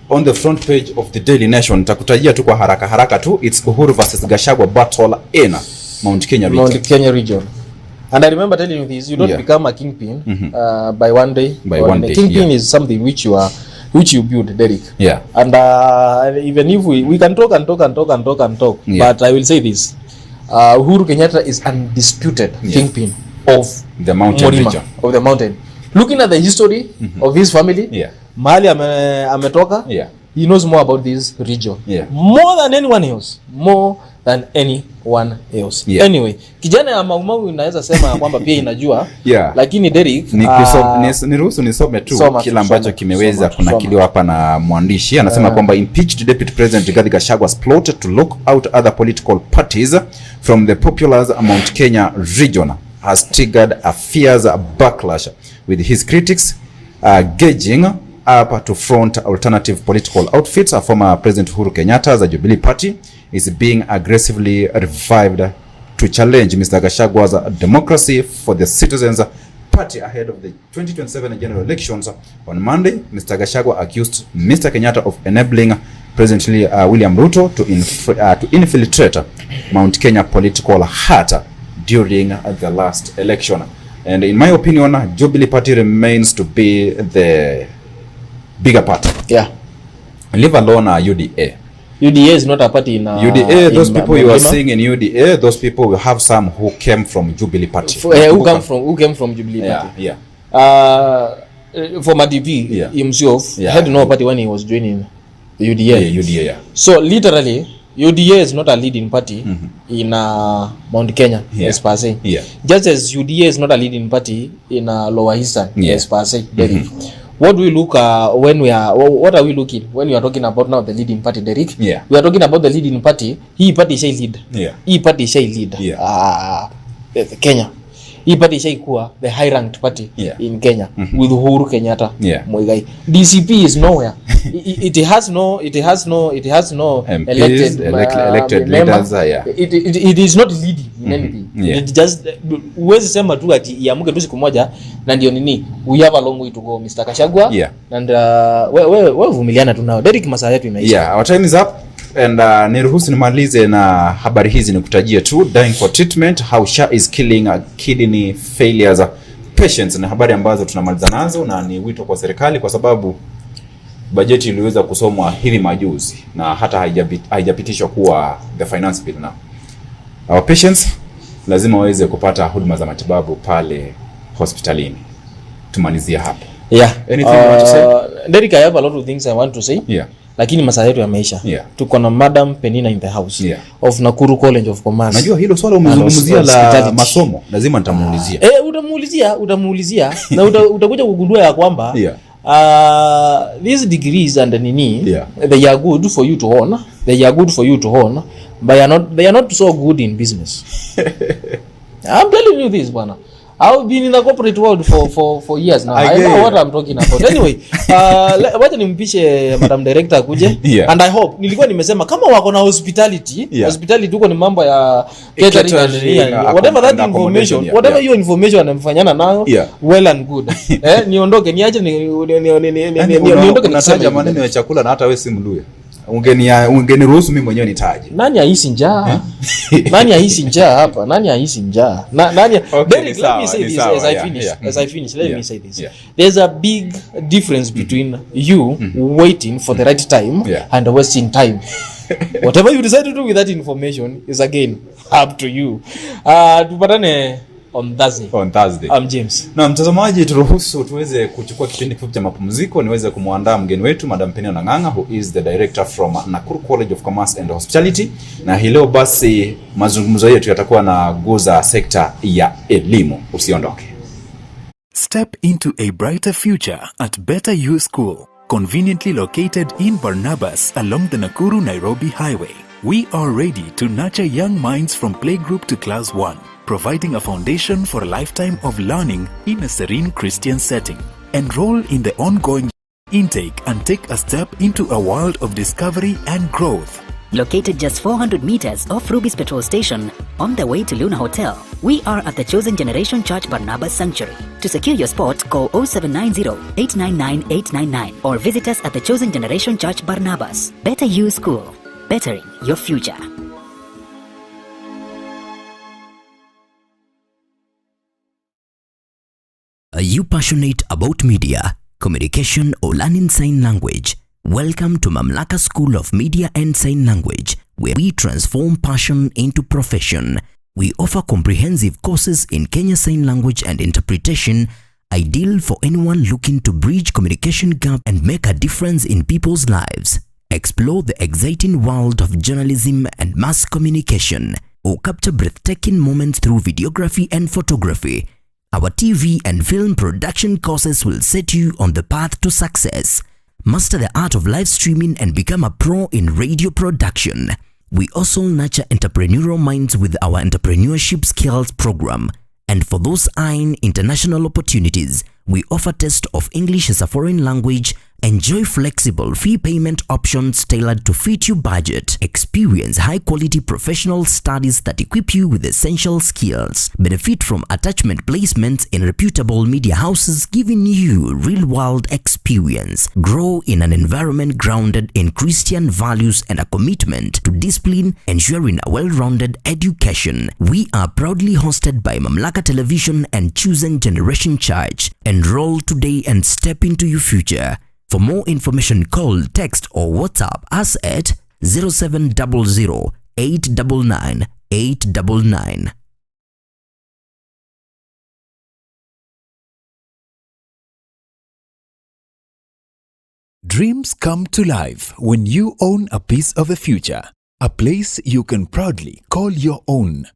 On the front page of the Daily Nation. Nitakutajia tu kwa haraka tu. It's Uhuru versus Gachagua battle in Mount Kenya region. And I remember telling you this, you don't become a kingpin by one day. Kingpin is something which you build, Derek. And even if we can talk and talk, but I will say this. Uhuru Kenyatta is undisputed kingpin of the mountain region. Of the mountain. Looking at the history of his family, mahali ametoka, he knows more about this region. More than anyone else. Anyway, kijana ya Maumau inaweza sema kwamba pia inajua, lakini Derek niruhusu nisome tu kila ambacho kimeweza kunakiliwa hapa na mwandishi. Anasema kwamba impeached Deputy President Rigathi Gachagua's plot to lock out other political parties from the populous Mount Kenya region has triggered a fierce backlash, with his critics gauging up to front alternative political outfits. Former President Uhuru Kenyatta's Jubilee Party is being aggressively revived to challenge Mr. Gachagua's Democracy for the Citizens Party ahead of the 2027 general elections. On Monday, Mr. Gachagua accused Mr. Kenyatta of enabling President William Ruto to infiltrate Mount Kenya political heart during the last election. And in my opinion, Jubilee Party remains to be the bigger party. Leave alone UDA. UDA is not a party in UDA. Those people you are seeing in UDA, those people will have some who came from Jubilee Party. Who came from Jubilee Party? Former DP himself had no party when he was joining UDA. So literally, UDA is not a leading party in Mount Kenya as per se. Just as UDA is not a leading party in Lower Eastern as per se. What do we look what are we looking when we are talking about now the leading party, Derek? We are talking about the leading party. He party shall lead. He party shall lead. Kenya. He party shall kuwa the high ranked party in Kenya with Uhuru Kenyatta. Muigai. DCP is nowhere. It has no elected leaders. It is not leading in anything. It just uwezi sema tu ati iamuke tu siku moja na ndio nini. We have a long way to go, Mr. Gachagua. And wewe vumiliana tu nao. Derek, masaa yetu inaisha. Our time is up. And niruhusu nimalize na habari hizi nikutajie tu. Dying for treatment, how SHA is killing kidney failures patients. Na habari ambazo tunamaliza nazo, na ni wito kwa serikali kwa sababu bajeti iliweza kusomwa hivi majuzi na hata haijapitishwa kuwa the finance bill now. Our patients lazima waweze kupata huduma za matibabu pale hospitalini. Tumalizia hapa. Yeah. Anything you want to say? Derek, I have a lot of things I want to say. Yeah. Lakini masaa yetu yameisha. Yeah. Tuko na Madam Penina in the house. Yeah. Of Nakuru College of Commerce. Najua hilo swala umezungumzia la masomo, lazima nitamuulizia. Utamuulizia na utakuja kugundua ya kwamba these degrees and nini, they are good for you to own. They are good for you to own, but they are not so good in business. I'm telling you this, bwana. I've been in the corporate world for years now. I know what I'm talking about. Anyway, wacha nimpishe Madam Director akuje. And I hope, nilikuwa nimesema kama wako na hospitality, hospitality huko ni mambo ya catering and whatever that information, whatever your information anamfanyana nayo, well and good. Niondoke, niache niondoke nataja maneno ya chakula na hata wewe si Mluya. Ungeniruhusu mimi mwenyewe nitaje. Nani hahisi njaa? Nani hahisi njaa hapa? Nani hahisi njaa? Nani? Derek, let me say this as I finish. Let me say this. There's a big difference between you waiting for the right time and wasting time. Whatever you decide to do with that information is again up to you. Tupatane on Thursday. I'm James. Na mtazamaji, turuhusu tuweze kuchukua kipindi kifupi cha mapumziko niweze kumuandaa mgeni wetu Madam Penina Nganga, who is the director from Nakuru College of Commerce and Hospitality. Na hii leo basi mazungumzo yetu yatakuwa na guza sekta ya elimu. Usiondoke. Step into a brighter future at Better You School, conveniently located in Barnabas along the Nakuru-Nairobi Highway. We are ready to nurture young minds from playgroup to class 1, providing a foundation for a lifetime of learning in a serene Christian setting. Enroll in the ongoing intake and take a step into a world of discovery and growth. Located just 400 meters off Ruby's petrol station, on the way to Luna Hotel, we are at the Chosen Generation Church Barnabas Sanctuary. To secure your spot, call 0790-899-899 or visit us at the Chosen Generation Church Barnabas. Better You School, bettering your future. Are you passionate about media, communication or learning sign language? Welcome to Mamlaka School of Media and Sign Language, where we transform passion into profession. We offer comprehensive courses in Kenya Sign Language and Interpretation, ideal for anyone looking to bridge communication gap and make a difference in people's lives. Explore the exciting world of journalism and mass communication, or capture breathtaking moments through videography and photography. Our TV and film production courses will set you on the path to success. Master the art of live streaming and become a pro in radio production. We also nurture entrepreneurial minds with our entrepreneurship skills program. And for those eyeing international opportunities, we offer test of English as a foreign language. Enjoy flexible fee payment options tailored to fit your budget. Experience high-quality professional studies that equip you with essential skills. Benefit from attachment placements in reputable media houses, giving you real-world experience. Grow in an environment grounded in Christian values and a commitment to discipline, ensuring a well-rounded education. We are proudly hosted by Mamlaka Television and Chosen Generation Church. Enroll today and step into your future. For more information, call, text or WhatsApp us at 0700 899 899. Dreams come to life when you own a piece of the future, a place you can proudly call your own.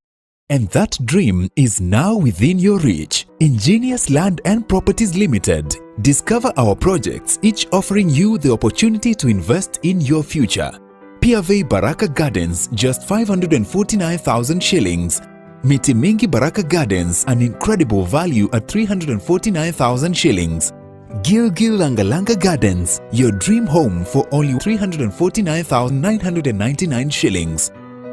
And that dream is now within your reach. Ingenious Land and Properties Limited. Discover our projects, each offering you the opportunity to invest in your future. Piave Baraka Gardens, just 549,000 shillings. Miti Mingi Baraka Gardens, an incredible value at 349,000 shillings. Gilgil Langalanga Gardens, your dream home for only 349,999 shillings.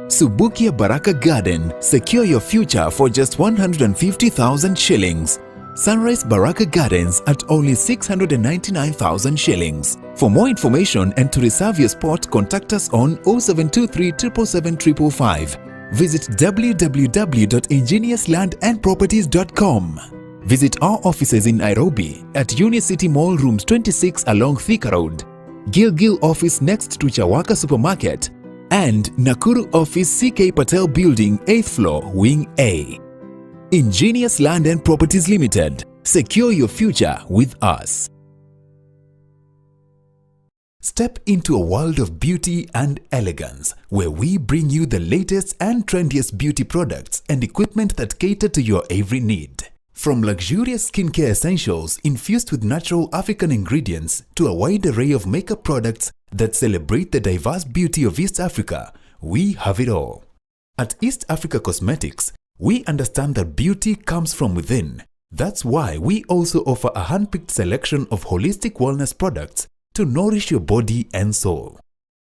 Subukia Baraka Garden, secure your future for just 150,000 shillings. Sunrise Baraka Gardens at only 699,000 shillings. For more information and to reserve your spot, contact us on 0723 777 555. Visit www.ingeniouslandandproperties.com. Visit our offices in Nairobi at Unicity Mall Rooms 26 along Thika Road, Gilgil office next to Chawaka Supermarket, and Nakuru Office CK Patel Building 8th floor, Wing A. Ingenious Land and Properties Limited. Secure your future with us. Step into a world of beauty and elegance, where we bring you the latest and trendiest beauty products and equipment that cater to your every need. From luxurious skincare essentials infused with natural African ingredients to a wide array of makeup products that celebrate the diverse beauty of East Africa, we have it all. At East Africa Cosmetics, we understand that beauty comes from within. That's why we also offer a hand-picked selection of holistic wellness products to nourish your body and soul.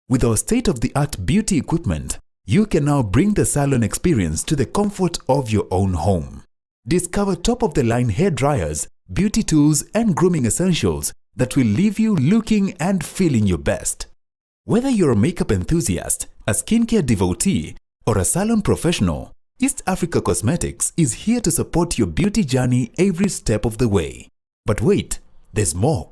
With our state-of-the-art beauty equipment, you can now bring the salon experience to the comfort of your own home. Discover top-of-the-line hair dryers, beauty tools, and grooming essentials that will leave you looking and feeling your best. Whether you're a makeup enthusiast, a skincare devotee, or a salon professional, East Africa Cosmetics is here to support your beauty journey every step of the way. But wait, there's more.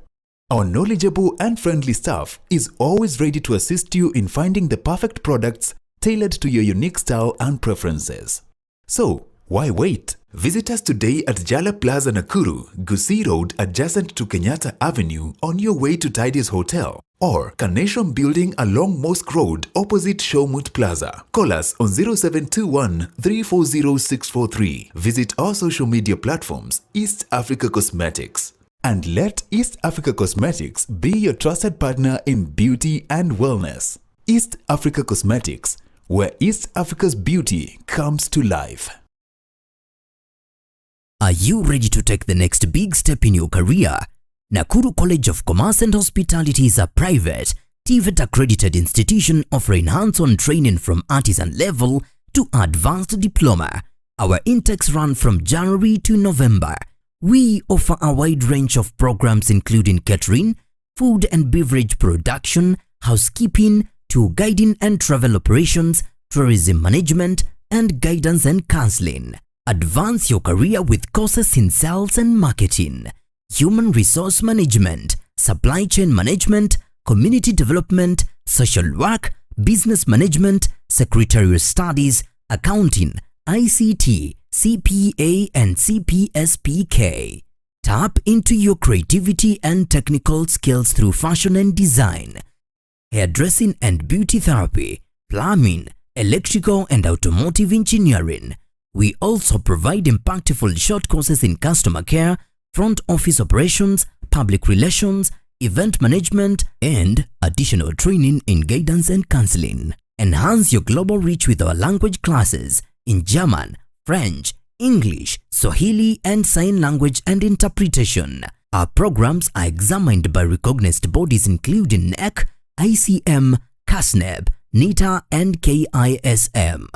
Our knowledgeable and friendly staff is always ready to assist you in finding the perfect products tailored to your unique style and preferences. So, why wait? Visit us today at Jala Plaza Nakuru, Gusii Road adjacent to Kenyatta Avenue on your way to Tidy's Hotel, or Carnation Building along Mosque Road opposite Showmut Plaza. Call us on 0721 340 643. Visit our social media platforms, East Africa Cosmetics. And let East Africa Cosmetics be your trusted partner in beauty and wellness. East Africa Cosmetics, where East Africa's beauty comes to life. Are you ready to take the next big step in your career? Nakuru College of Commerce and Hospitality is a private, TVET accredited institution offering hands-on training from artisan level to advanced diploma. Our intakes run from January to November. We offer a wide range of programs including catering, food and beverage production, housekeeping, tour guiding and travel operations, tourism management, and guidance and counseling. Advance your career with courses in sales and marketing, human resource management, supply chain management, community development, social work, business management, secretarial studies, accounting, ICT, CPA and CPSPK. Tap into your creativity and technical skills through fashion and design, hairdressing and beauty therapy, plumbing, electrical and automotive engineering. We also provide impactful short courses in customer care, front office operations, public relations, event management, and additional training in guidance and counseling. Enhance your global reach with our language classes in German, French, English, Swahili, and Sign Language and Interpretation. Our programs are examined by recognized bodies including NEC, ICM, CASNEB, NITA, and KISM.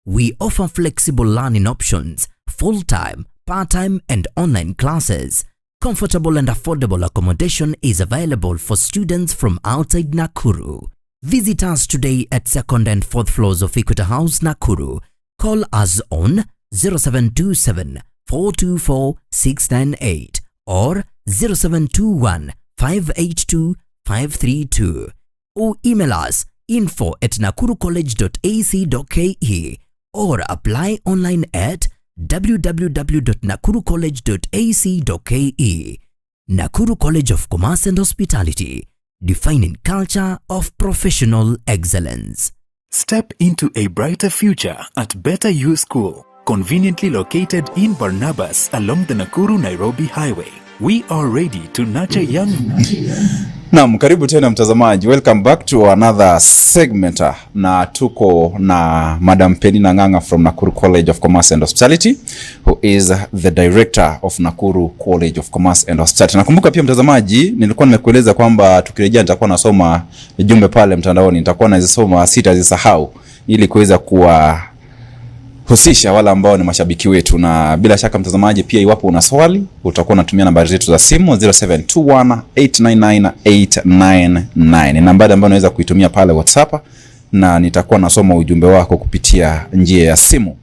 We offer flexible learning options, full-time, part-time, and online classes. Comfortable and affordable accommodation is available for students from outside Nakuru. Visit us today at 2nd and 4th floors of Equator House, Nakuru. Call us on 0727 424 698 or 0721 582 532 or email us info@nakurucollege.ac.ke or apply online at www.nakurucollege.ac.ke. Nakuru College of Commerce and Hospitality, defining culture of professional excellence. Step into a brighter future at Better You School, conveniently located in Barnabas along the Nakuru-Nairobi Highway. We are ready to nurture young... Naam, karibu tena mtazamaji. Welcome back to another segment. Na tuko na Madam Penina Nganga from Nakuru College of Commerce and Hospitality, who is the director of Nakuru College of Commerce and Hospitality. Nakumbuka pia mtazamaji, nilikuwa nimekueleza kwamba tukirejea nitakuwa nasoma jumbe pale mtandaoni, nitakuwa nazisoma, sitazisahau ili kuweza kuwahusisha wale ambao ni mashabiki wetu. Na bila shaka mtazamaji, pia iwapo una swali, utakuwa unatumia nambari zetu za simu 0721899899. Nambari ambayo unaweza kuitumia pale WhatsApp na nitakuwa nasoma ujumbe wako kupitia njia ya simu.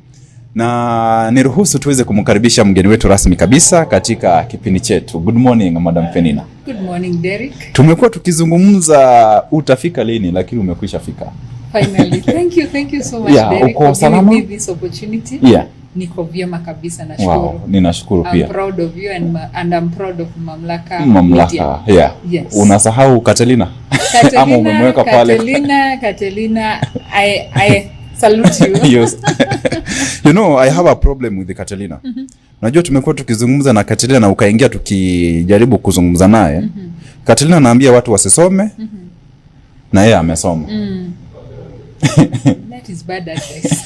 Na niruhusu tuweze kumkaribisha mgeni wetu rasmi kabisa katika kipindi chetu. Good morning Madam Penina. Good morning Derek. Tumekuwa tukizungumza utafika lini, lakini umekwisha fika. Finally. Thank you so much, Yeah, Derek, uko for salama? giving me this opportunity. Yeah. Niko vyema kabisa, nashukuru. Wow, ninashukuru pia. I'm proud of you and I'm proud of Mamlaka Mamlaka, Media. yeah. Yes. Unasahau Catalina? Ama umemweka pale? Catalina, I salute you. Yes. You know, I have a problem with the Catalina. Najua tumekuwa tukizungumza na Catalina na ukaingia tukijaribu kuzungumza naye. Catalina anaambia watu wasisome. Na yeye amesoma. That is bad advice.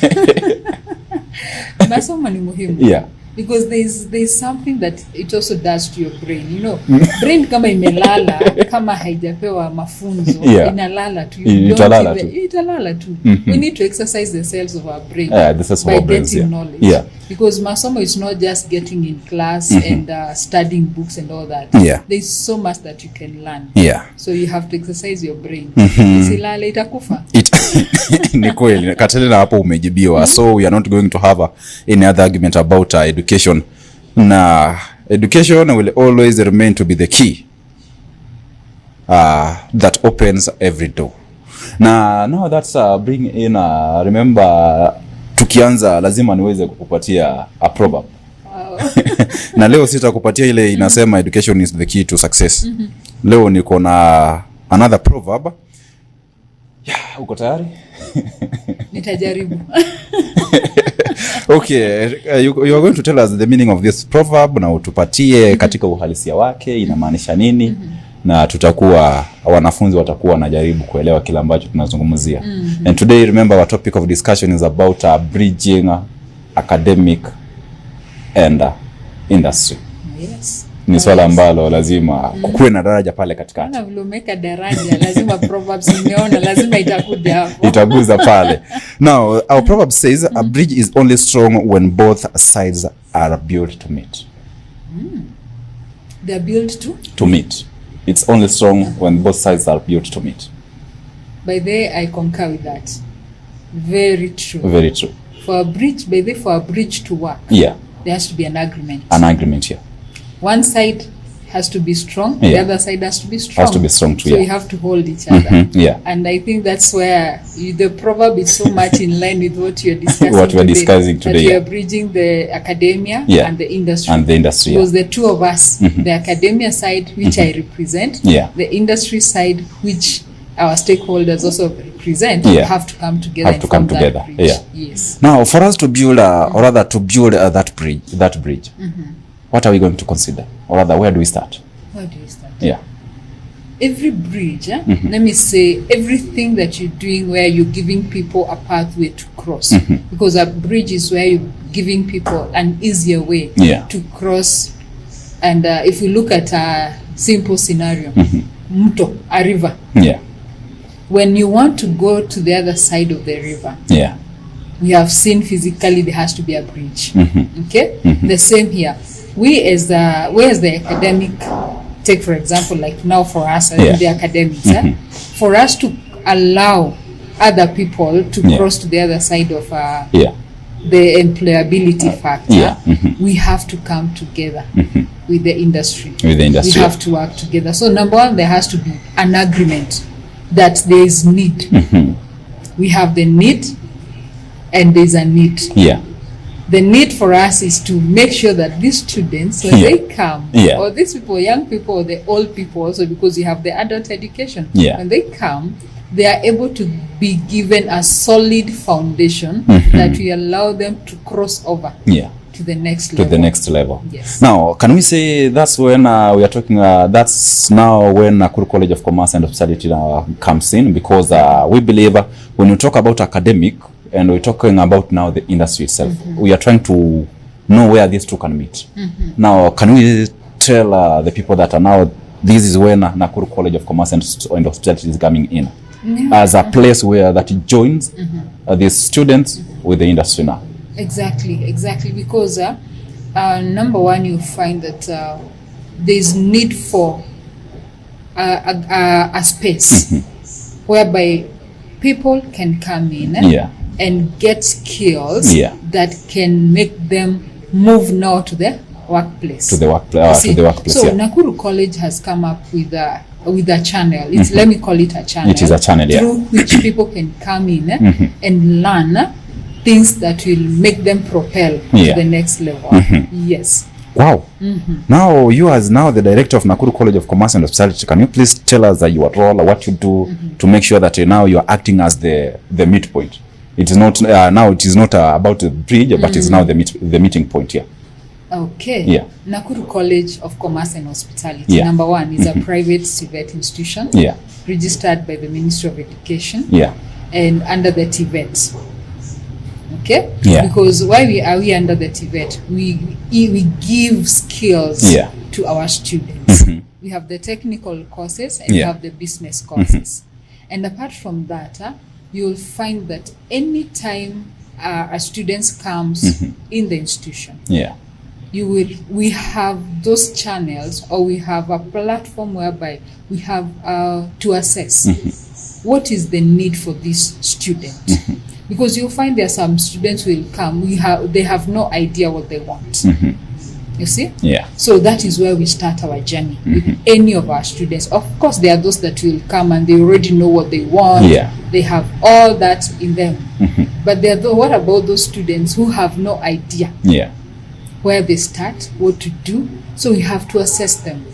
Masomo ni muhimu. Yeah. Because there's something that it also does to your brain. You know, brain kama imelala, kama haijapewa mafunzo, Yeah. inalala tu. Italala tu. We need to exercise the cells of our brain by getting knowledge. Yeah. Because masomo is not just getting in class and studying books and all that. Yeah. There's so much that you can learn. Yeah. So you have to exercise your brain. Isilale itakufa. Ni kweli. Catalina hapo umejibiwa. So we are not going to have any other argument about education. Na education will always remain to be the key that opens every door. Now that's bring in remember tukianza lazima niweze kukupatia a proverb. Wow. Na leo sitakupatia ile inasema education is the key to success. Leo niko na another proverb. Yeah, uko tayari? Nitajaribu. Okay, you are going to tell us the meaning of this proverb na utupatie katika uhalisia wake inamaanisha nini, na tutakuwa wanafunzi watakuwa wanajaribu kuelewa kile ambacho tunazungumzia. And today remember our topic of discussion is about bridging academic and industry. Yes. Ni swala ambalo lazima kukuwe na daraja pale katikati. Ana vile umeka daraja lazima proverbs nimeona lazima itakuja hapo. Itaguza pale. Now our proverb says a bridge is only strong when both sides are built to meet. They are built to meet. It's only strong when both sides are built to meet. By the way, I concur with that. Very true. Very true. For a bridge to work. Yeah. There has to be an agreement. An agreement here. One side has to be strong, yeah. The other side has to be strong. Has to be strong too. So yeah. you have to hold each other. Yeah. And I think that's where the proverb is so much in line with what you're discussing what we're discussing today. That we are bridging the academia and the industry. And the industry. Because the two of us, the academia side, which I represent, the industry side, which our stakeholders also represent, have to come together. Have to come together. Yeah. Yes. Now, for us to build, or rather to build that bridge, what are we going to consider? Or rather, where do we start? Where do you start? Yeah. Every bridge, let me say, everything that you're doing where you're giving people a pathway to cross. Because a bridge is where you're giving people an easier way to cross. And if we look at a simple scenario, mto, a river. Yeah. When you want to go to the other side of the river, we have seen physically there has to be a bridge. Okay? The same here. We as the academic, take for example, like now for us, the academics, for us to allow other people to cross to the other side of the employability factor, we have to come together with the industry. We have to work together. So number one, there has to be an agreement that there is need. We have the need and there's a need. Yeah. The need for us is to make sure that these students, when they come, or these people, young people, or the old people also, because you have the adult education, when they come, they are able to be given a solid foundation that will allow them to cross over to the next level. To the next level. Yes. Now, can we say that's when we are talking, that's now when Nakuru College of Commerce and Hospitality comes in, because we believe when you talk about academic, and we're talking about now the industry itself, we are trying to know where these two can meet. Now, can we tell the people that are now, this is when Nakuru College of Commerce and Hospitality is coming in as a place where that it joins the students with the industry now? Exactly, because number one, you find that there's need for a space whereby people can come in and get skills that can make them move now to the workplace. To the workplace. So Nakuru College has come up with with a channel. It's let me call it a channel. It is a channel, yeah. Through which people can come in and learn things that will make them propel to the next level. Yes. Wow. Now you as now the director of Nakuru College of Commerce and Hospitality, can you please tell us your role, what you do to make sure that now you are acting as the midpoint? It is not now it is not about the bridge, but it's now the meeting point here. Okay. Yeah. Nakuru College of Commerce and Hospitality, number one, is a private TVET institution. Yeah. Registered by the Ministry of Education. Yeah. And under the TVET. Okay? Yeah. Because why are we under the TVET? We give skills to our students. We have the technical courses and we have the business courses. And apart from that, you'll find that any time a student comes in the institution, we have those channels, or we have a platform whereby we have to assess what is the need for this student. Because you'll find there are some students who will come, they have no idea what they want. You see? Yeah. So that is where we start our journey with any of our students. Of course, there are those that will come and they already know what they want. Yeah. They have all that in them. But what about those students who have no idea where they start, what to do? So we have to assess them.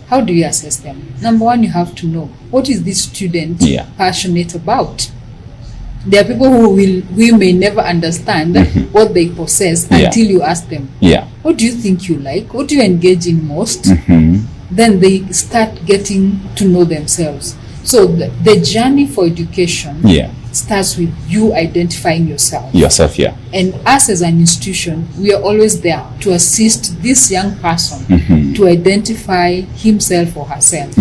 How do you assess them? Number one, you have to know, what is this student passionate about? There are people who may never understand what they possess until you ask them, what do you think you like? What do you engage in most? Then they start getting to know themselves. So the journey for education starts with you identifying yourself. And us as an institution, we are always there to assist this young person to identify himself or herself.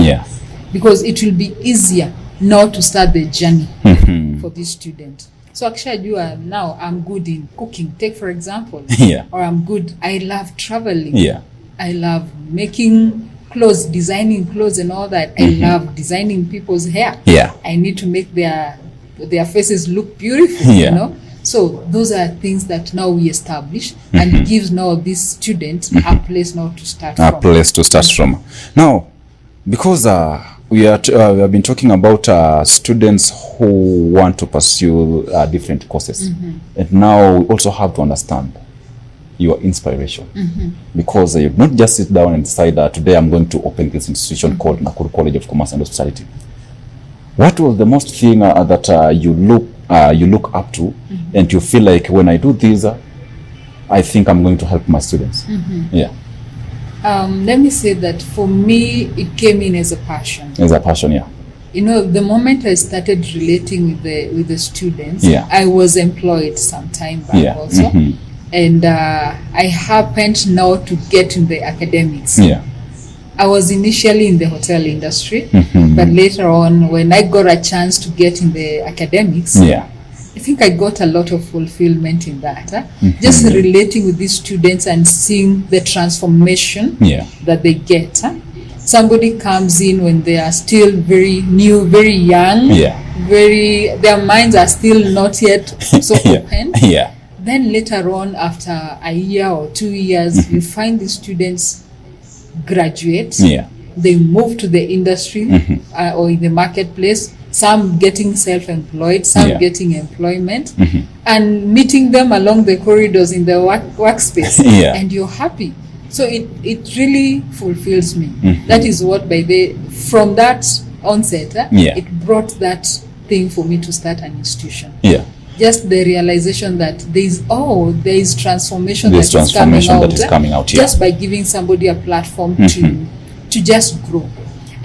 Because it will be easier now to start the journey for this student. So actually, now I'm good in cooking, take for example, or I love traveling, I love making clothes, designing clothes and all that. I love designing people's hair. I need to make their faces look beautiful, you know. So those are things that now we establish and gives now this student a place now to start from. A place to start from. Now, because we have been talking about students who want to pursue different courses. And now we also have to understand your inspiration. Because you not just sit down and decide that today I'm going to open this institution called Nakuru College of Commerce and Hospitality. What was the most thing that you look up to and you feel like, when I do this, I think I'm going to help my students? Let me say that for me, it came in as a passion. As a passion, You know, the moment I started relating with the students, I was employed some time back also. And I happened now to get in the academics. I was initially in the hotel industry, but later on, when I got a chance to get in the academics, I think I got a lot of fulfillment in that. Just relating with these students and seeing the transformation that they get. Somebody comes in when they are still very new, very young, their minds are still not yet so open. Then later on, after a year or 2 years, you find the students graduate. They move to the industry or in the marketplace. Some getting self-employed, some getting employment, and meeting them along the corridors in the workspace, and you're happy. So it really fulfills me. That is what from that onset, it brought that thing for me to start an institution. Just the realization that there is transformation that is coming out just by giving somebody a platform to just grow.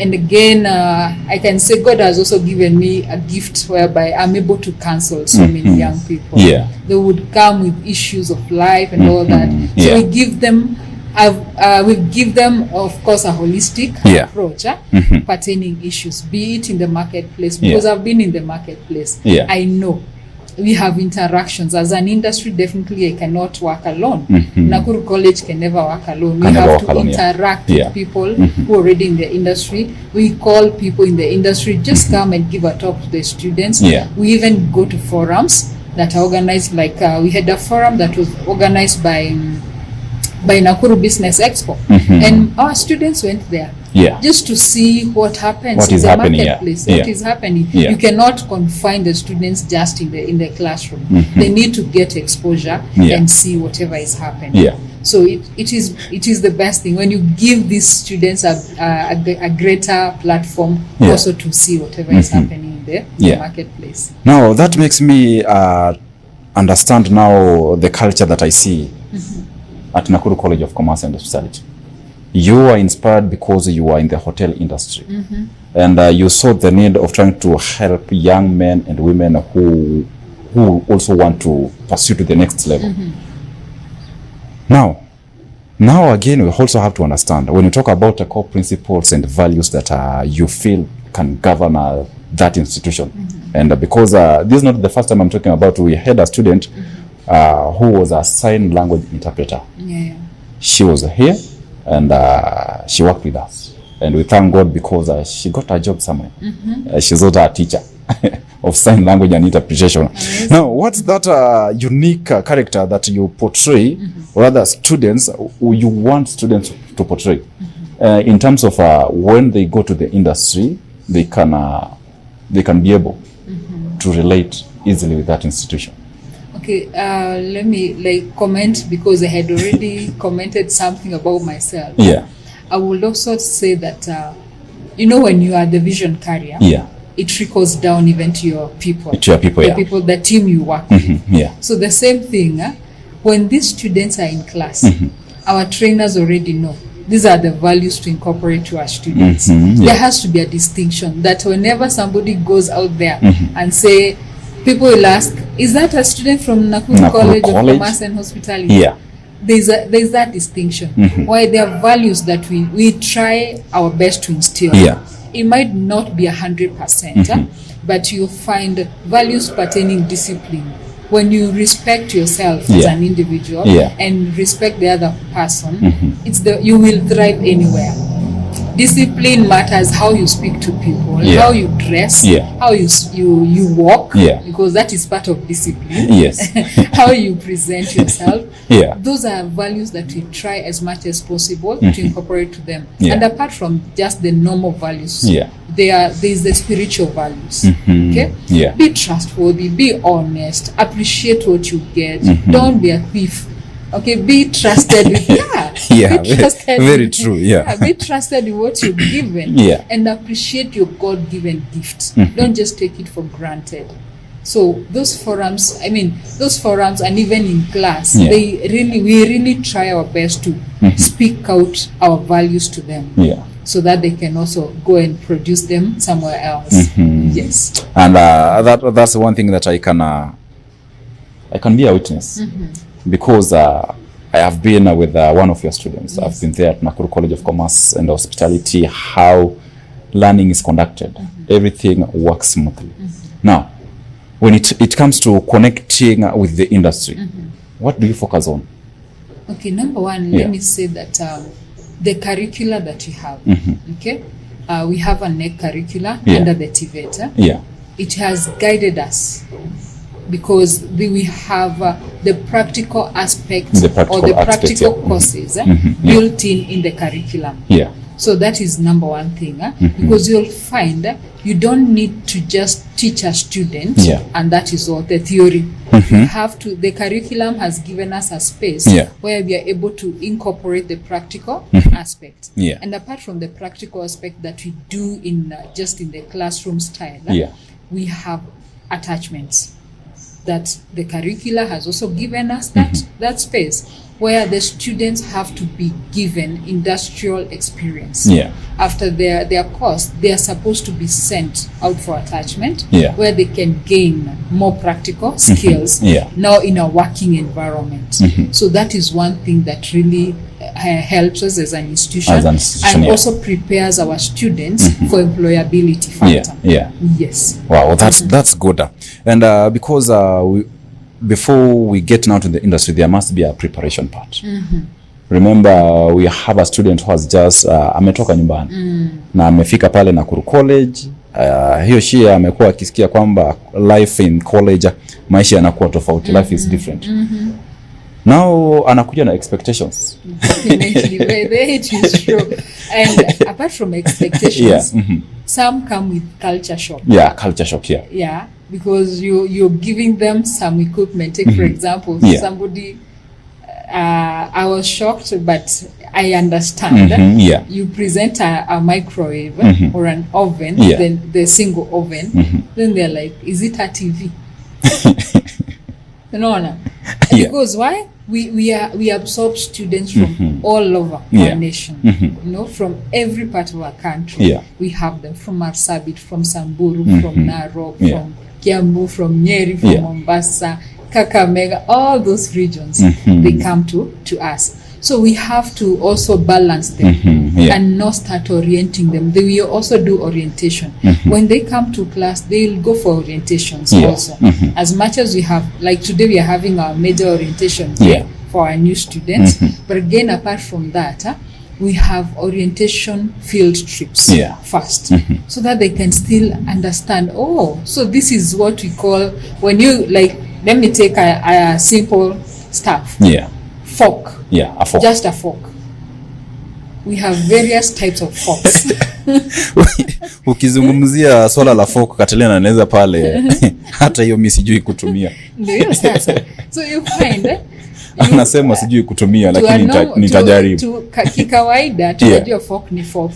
And again, I can say God has also given me a gift whereby I'm able to counsel so many young people. They would come with issues of life and all that. So we give them, of course, a holistic approach pertaining issues, be it in the marketplace, because I've been in the marketplace. I know we have interactions. As an industry, definitely I cannot work alone. Nakuru College can never work alone. We have to interact with people who are already in the industry. We call people in the industry, just come and give a talk to the students. We even go to forums that are organized, like we had a forum that was organized by Nakuru Business Expo. And our students went there. just to see what happens what in is the happening, marketplace. yeah. What is happening. Yeah. You cannot confine the students just in the classroom. They need to get exposure and see whatever is happening. Yeah. So it is the best thing when you give these students a greater platform also to see whatever is happening in the marketplace. Now that makes me understand now the culture that I see at Nakuru College of Commerce and Hospitality. You are inspired because you are in the hotel industry, and you saw the need of trying to help young men and women who also want to pursue to the next level. Now again, we also have to understand when you talk about the core principles and values that you feel can govern that institution. And because this is not the first time I'm talking about, we had a student who was a sign language interpreter. She was here and she worked with us, and we thank God because she got a job somewhere. She's also a teacher of sign language and interpretation. Now, what's that unique character that you portray, or other students who you want students to portray, in terms of when they go to the industry, they can be able to relate easily with that institution? Okay, let me comment, because I had already commented something about myself. I would also say that when you are the vision carrier, it trickles down even to your people. The team you work with. So the same thing, when these students are in class, our trainers already know these are the values to incorporate to our students. There has to be a distinction that whenever somebody goes out there and say, people will ask, is that a student from Nakuru College of Commerce and Hospitality? There's that distinction. Why there are values that we try our best to instill. It might not be 100%, but you'll find values pertaining discipline. When you respect yourself as an individual and respect the other person, you will thrive anywhere. Discipline matters, how you speak to people, how you dress, how you walk, because that is part of discipline. How you present yourself. Those are values that we try as much as possible to incorporate to them. And apart from just the normal values, there's the spiritual values. Okay? Be trustworthy, be honest, appreciate what you get, don't be a thief. Okay, be trusted with very true. Be trusted with what you're given, and appreciate your God-given gifts. Don't just take it for granted. So those forums, and even in class, we really try our best to speak out our values to them. So that they can also go and produce them somewhere else. Yes. And that's one thing that I can be a witness. Because I have been with one of your students. I've been there at Nakuru College of Commerce and Hospitality, how learning is conducted. Everything works smoothly. Now, when it comes to connecting with the industry, what do you focus on? Okay, number one, let me say that the curricula that we have, we have a NEC curricula under the TVET. It has guided us, because we have the practical aspects or the practical courses built in the curriculum. So that is number one thing, because you'll find you don't need to just teach a student and that is all the theory. You have to, the curriculum has given us a space where we are able to incorporate the practical aspect. And apart from the practical aspect that we do in just in the classroom style, we have attachments that the curricula has also given us that space where the students have to be given industrial experience. After their course, they are supposed to be sent out for attachment where they can gain more practical skills now in a working environment. So that is one thing that really helps us as an institution, and also prepares our students for employability factor. Yes. Wow, that's good. And because before we get now to the industry, there must be a preparation part. Remember, we have a student who has just ametoka nyumbani na amefika pale Nakuru College. Hiyo shia amekuwa akisikia kwamba life in college, maisha yanakuwa tofauti, life is different. Now anakuja na expectations. Definitely, it is true. And apart from expectations, some come with culture shock. Yeah, culture shock. Yeah. Yeah, because you're giving them some equipment. Take for example, somebody. I was shocked, but I understand. Yeah. You present a microwave or an oven, then the single oven, then they're like, "Is it a TV?" No. Because why? We absorb students from all over our nation. You know, from every part of our country. Yeah. We have them from Marsabit, from Samburu, from Narok, from Kiambu, from Nyeri, from Mombasa, Kakamega, all those regions, they come to us. So we have to also balance them and not start orienting them. They will also do orientation. When they come to class, they'll go for orientations also. As much as we have, like today we are having our major orientation for our new students. But again, apart from that, we have orientation field trips first, so that they can still understand, oh, so this is what we call, when you, like, let me take a simple stuff. Fork. Yeah, a fork. Just a fork. We have various types of forks. Ukizungumzia swala la fork, Catalina anaweza pale hata hiyo mimi sijui kutumia. Ndio sasa. So you find anasema sijui kutumia, lakini nitajaribu. Kikawaida tunajua fork ni fork.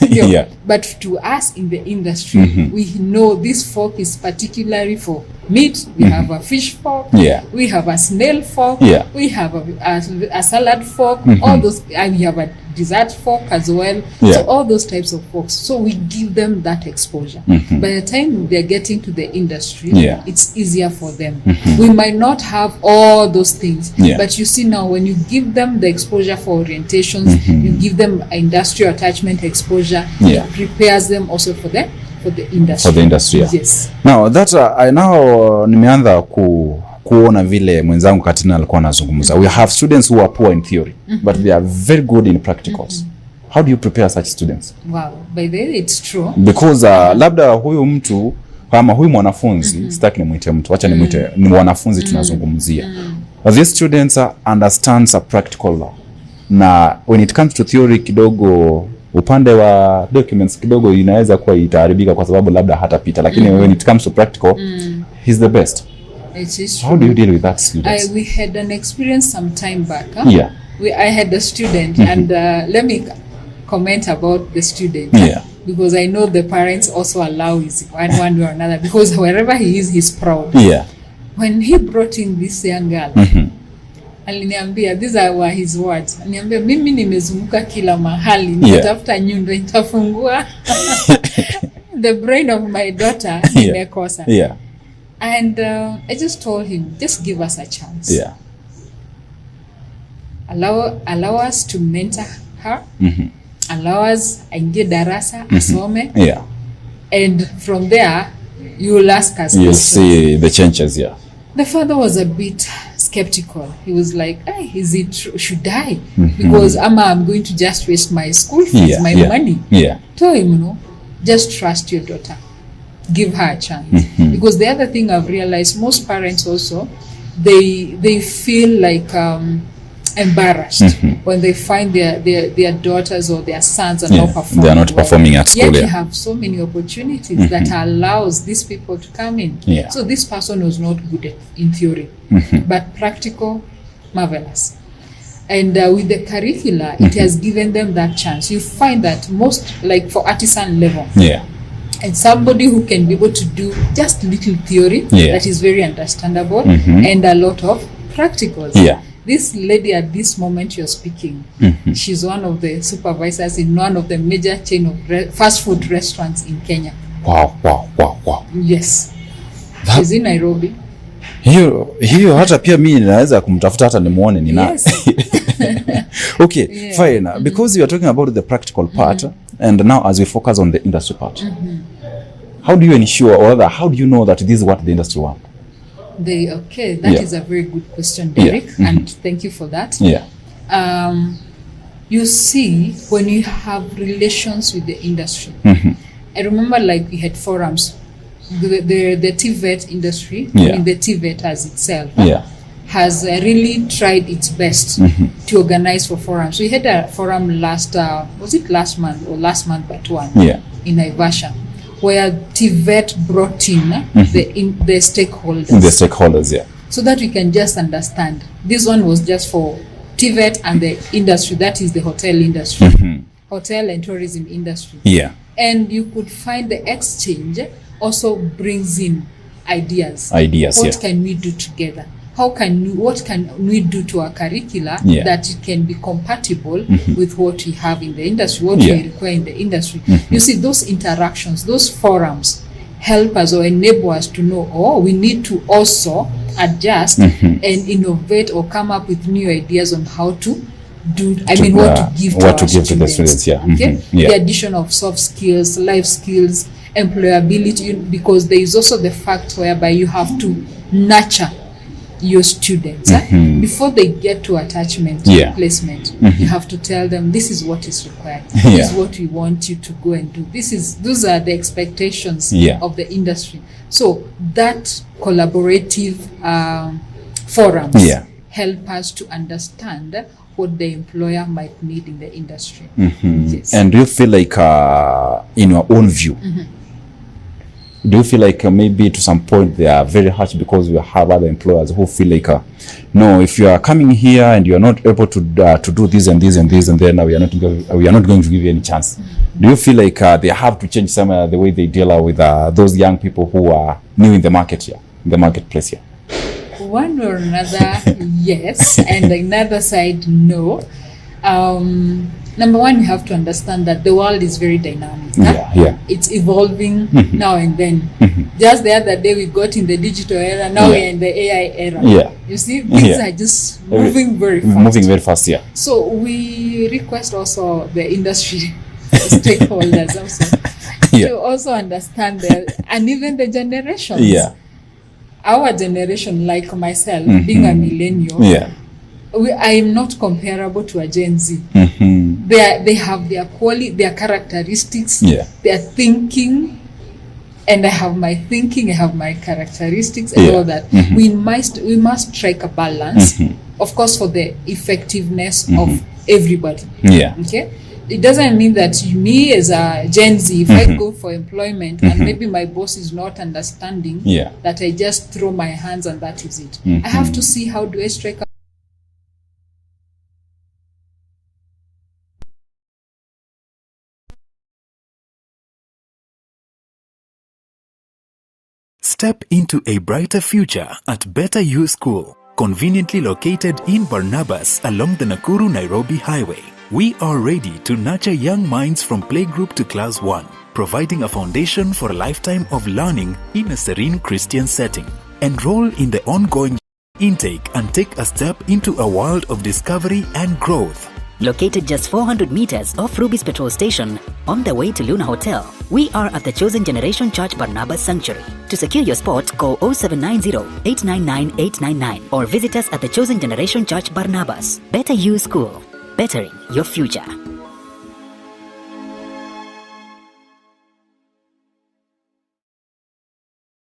But to us in the industry, we know this fork is particularly for meat. We have a fish fork. We have a snail fork. We have a salad fork. All those, and we have a dessert fork as well. So all those types of forks. So we give them that exposure. By the time they're getting to the industry, it's easier for them. We might not have all those things, but you see now, when you give them the exposure for orientations, you give them industrial attachment exposure, it prepares them also for the industry. For the industry. Yes. Now that I now nimeanza kuona vile mwenzangu Katina alikuwa anazungumza. We have students who are poor in theory, but they are very good in practicals. How do you prepare such students? Wow, by the way, it's true. Because labda huyu mtu kama huyu mwanafunzi, sitaki nimuite mtu, acha nimuite ni mwanafunzi tunazungumzia. But these students understands a practical law. Na when it comes to theory kidogo, upande wa documents kidogo inaweza kuwa itaharibika kwa sababu labda hatapita, lakini when it comes to practical, he's the best. It is true. How do you deal with that students? We had an experience some time back. I had a student, and let me comment about the student. Because I know the parents also allow his one way or another, because wherever he is, he's proud. When he brought in this young girl, aliniambia, these were his words. Aliniambia, mimi nimezunguka kila mahali, nitafuta nyundo nitafungua the brain of my daughter nimekosa. And I just told him, just give us a chance. Allow us to mentor her. Allow us aingie darasa asome. And from there you will ask us. You'll see the changes. The father was a bit skeptical. He was like, hey, is it true? Should I? Because I'm going to just waste my school fees, my money. Tell him, just trust your daughter. Give her a chance. Because the other thing I've realized, most parents also, they feel like embarrassed when they find their daughters or their sons are not performing. They are not performing at school. Yet you have so many opportunities that allows these people to come in. So this person was not good in theory, but practical, marvelous. And with the curricula, it has given them that chance. You find that most, like for artisan level, and somebody who can be able to do just little theory that is very understandable and a lot of practicals. This lady at this moment you're speaking, she's one of the supervisors in one of the major chain of fast food restaurants in Kenya. Wow. Yes. She's in Nairobi. Hiyo hata pia mimi naweza kumtafuta hata nimuone ni nani. Okay, fine. Because you are talking about the practical part, and now as we focus on the industry part, how do you ensure, or rather, how do you know that this is what the industry wants? That is a very good question, Derek, and thank you for that. You see, when you have relations with the industry, I remember like we had forums, the TVET industry, I mean the TVET as itself, has really tried its best to organize for forums. We had a forum last month but one in Naivasha, where TVET brought in the stakeholders. The stakeholders, yeah. So that we can just understand. This one was just for TVET and the industry, that is the hotel industry, hotel and tourism industry. Yeah. And you could find the exchange also brings in ideas. What can we do together? What can we do to our curricula that it can be compatible with what we have in the industry, what we require in the industry? You see, those interactions, those forums help us or enable us to know, we need to also adjust and innovate or come up with new ideas on how to do, what to give to our students. The addition of soft skills, life skills, employability, because there is also the fact whereby you have to nurture your students before they get to attachment placement. You have to tell them, this is what is required, this is what we want you to go and do, those are the expectations of the industry. So that collaborative forums help us to understand what the employer might need in the industry. Yes. And do you feel like in your own view, do you feel like maybe to some point they are very harsh because we have other employers who feel like, no, if you are coming here and you are not able to do this and this and this, and then we are not going to give you any chance? Do you feel like they have to change some the way they deal with those young people who are new in the market here, in the marketplace here? One or another, yes, and another side, no. Number one, you have to understand that the world is very dynamic. It's evolving now and then. Just the other day we got in the digital era, now we're in the AI era. You see, things are just moving very fast. So we request also the industry stakeholders also to also understand and even the generations. Our generation, like myself, being a millennial, I am not comparable to a Gen Z. They have their quality, their characteristics, their thinking, and I have my thinking, I have my characteristics, and all that. We must strike a balance, of course, for the effectiveness of everybody. Okay. It doesn't mean that me as a Gen Z, if I go for employment and maybe my boss is not understanding, that I just throw my hands and that is it. I have to see how do I strike a Step into a brighter future at Better You School, conveniently located in Barnabas along the Nakuru-Nairobi Highway. We are ready to nurture young minds from playgroup to class 1, providing a foundation for a lifetime of learning in a serene Christian setting. Enroll in the ongoing intake and take a step into a world of discovery and growth. Located just 400 meters off Ruby's petrol station, on the way to Luna Hotel, we are at the Chosen Generation Church Barnabas Sanctuary. To secure your spot, call 0790-899-899 or visit us at the Chosen Generation Church Barnabas. Better You School, bettering your future.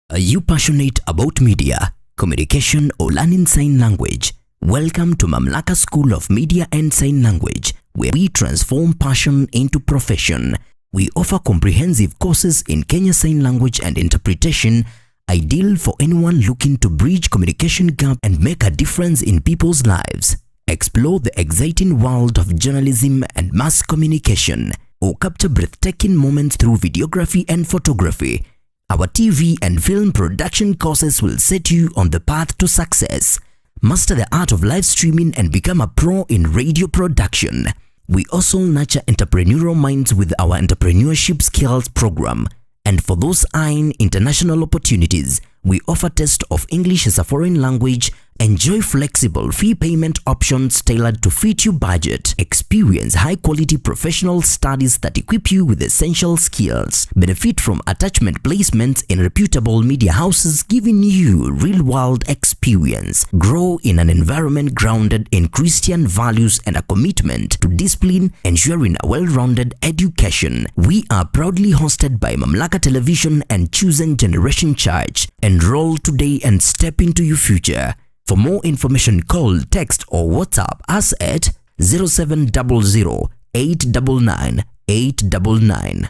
Are you passionate about media, communication, or learning sign language? Welcome to Mamlaka School of Media and Sign Language, where we transform passion into profession. We offer comprehensive courses in Kenya Sign Language and Interpretation, ideal for anyone looking to bridge communication gap and make a difference in people's lives. Explore the exciting world of journalism and mass communication, or capture breathtaking moments through videography and photography. Our TV and film production courses will set you on the path to success. Master the art of live streaming and become a pro in radio production. We also nurture entrepreneurial minds with our entrepreneurship skills program. And for those eyeing international opportunities, we offer test of English as a foreign language. Enjoy flexible fee payment options tailored to fit your budget. Experience high-quality professional studies that equip you with essential skills. Benefit from attachment placements in reputable media houses, giving you real-world experience. Grow in an environment grounded in Christian values and a commitment to discipline, ensuring a well-rounded education. We are proudly hosted by Mamlaka Television and Chosen Generation Church. Enroll today and step into your future. For more information, call, text or WhatsApp us at 0700 899 899.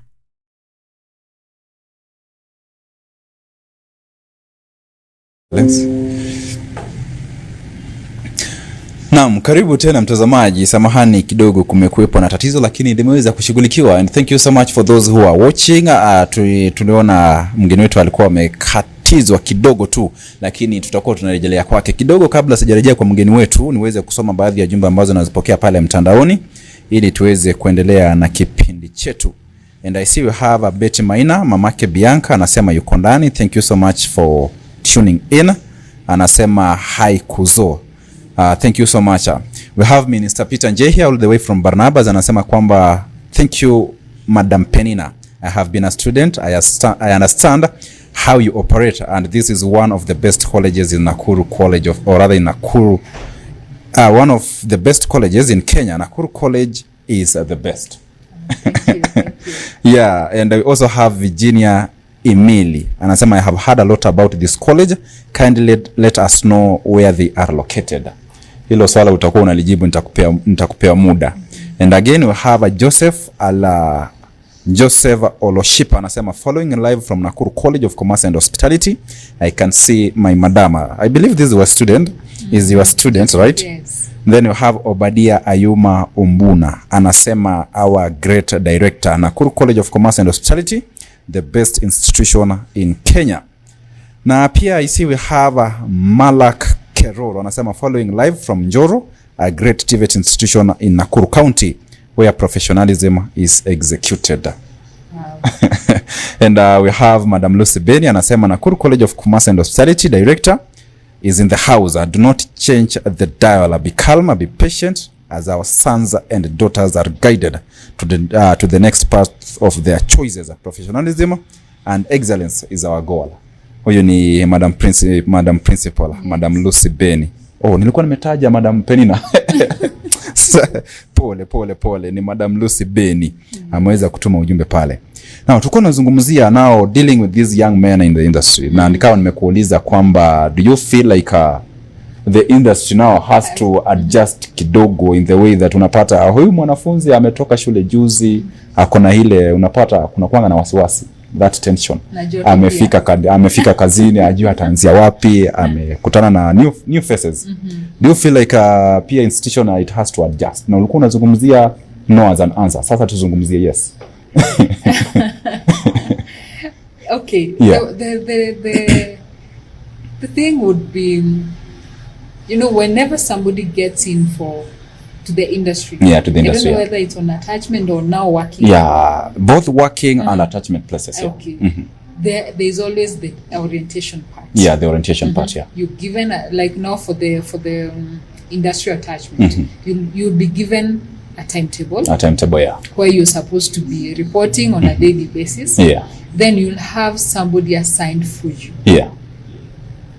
Naam, karibu tena mtazamaji. Samahani kidogo kumekuwepo na tatizo lakini limeweza kushughulikiwa, and thank you so much for those who are watching. Tuliona mgeni wetu alikuwa amekatizwa kidogo tu, lakini tutakuwa tunarejelea kwake kidogo. Kabla sijarejea kwa mgeni wetu, niweze kusoma baadhi ya jumbe ambazo nazipokea pale mtandaoni ili tuweze kuendelea na kipindi chetu. And I see we have a Betty Maina, mamake Bianca anasema yuko ndani. Thank you so much for tuning in. Anasema hi kuzo. Thank you so much. We have Minister Peter Nje here all the way from Barnabas. Anasema kwamba thank you Madam Penina. I have been a student. I understand how you operate, and this is one of the best colleges in Nakuru College or rather in Nakuru. One of the best colleges in Kenya. Nakuru College is the best. Thank you. Yeah, and I also have Virginia Emily. Anasema I have heard a lot about this college. Kindly let us know where they are located. Hilo swala utakuwa unalijibu, nitakupea muda. And again we have a Joseph Oloshipa. Anasema following live from Nakuru College of Commerce and Hospitality. I can see my madama. I believe this is your student. Is your student, right? Yes. Then you have Obadia Ayuma Umbuna. Anasema our great director, Nakuru College of Commerce and Hospitality, the best institution in Kenya. Na pia I see we have Malak Keroro. Anasema following live from Njoro, a great TVET institution in Nakuru County where professionalism is executed. Wow. And we have Madam Lucy Beni. Anasema Nakuru College of Commerce and Hospitality director is in the house. Do not change the dial. Be calm, be patient as our sons and daughters are guided to the next part of their choices. Professionalism and excellence is our goal. Huyo ni Madam Principal, yes. Madam Lucy Beni. Oh, nilikuwa nimetaja Madam Penina. Pole ni Madam Lucy Beni. Ameweza kutuma ujumbe pale. Now tulikuwa tunazungumzia now dealing with these young men in the industry. Na nikawa nimekuuliza kwamba do you feel like the industry now has to adjust kidogo in the way that unapata huyu mwanafunzi ametoka shule juzi, akona ile unapata kuna kuanga na wasiwasi, that tension. Amefika kazini ajua ataanzia wapi, amekutana na new faces. Do you feel like pia institution it has to adjust? Na ulikuwa unazungumzia no as an answer. Sasa tuzungumzie yes. Okay. Yeah. The thing would be, you know, whenever somebody gets in to the industry. Yeah, to the industry. I don't know whether it's on attachment or now working. Yeah, both working and attachment places. Yeah. Okay. There's always the orientation part. Yeah, the orientation part. Yeah. You're given like now for the industrial attachment, you'll be given a timetable. A timetable, yeah. Where you're supposed to be reporting on a daily basis. Yeah. Then you'll have somebody assigned for you. Yeah.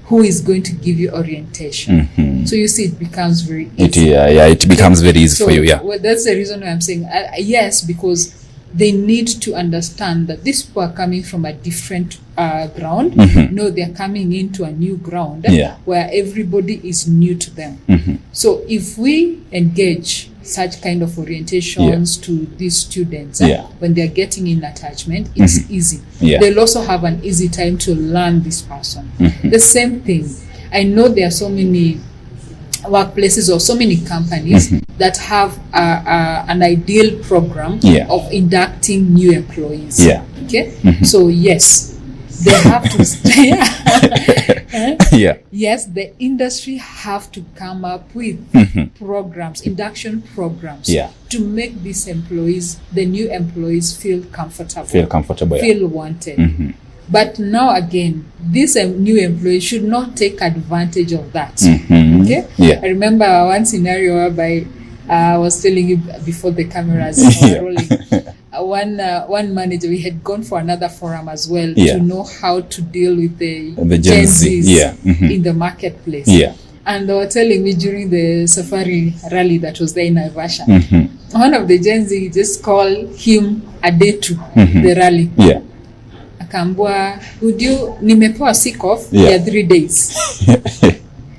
Who is going to give you orientation. So you see, it becomes very easy. It becomes very easy for you, yeah. Well, that's the reason why I'm saying yes, because they need to understand that these people are coming from a different ground. No, they're coming into a new ground where everybody is new to them. So if we engage such kind of orientations to these students when they're getting in attachment, it's easy. They'll also have an easy time to learn this person. The same thing, I know there are so many workplaces or so many companies that have an ideal program of inducting new employees. Okay, so yes, they have to stay. Yes, the industry have to come up with programs, induction programs, to make these employees, the new employees, feel comfortable, feel wanted. But now again, these new employees should not take advantage of that. Okay? I remember one scenario whereby I was telling you before the cameras were rolling. One manager, we had gone for another forum as well to know how to deal with the Gen Zs in the marketplace. And they were telling me during the safari rally that was there in Naivasha, one of the Gen Z just called him a day to the rally. Akambua, nimepewa sick off ya 3 days.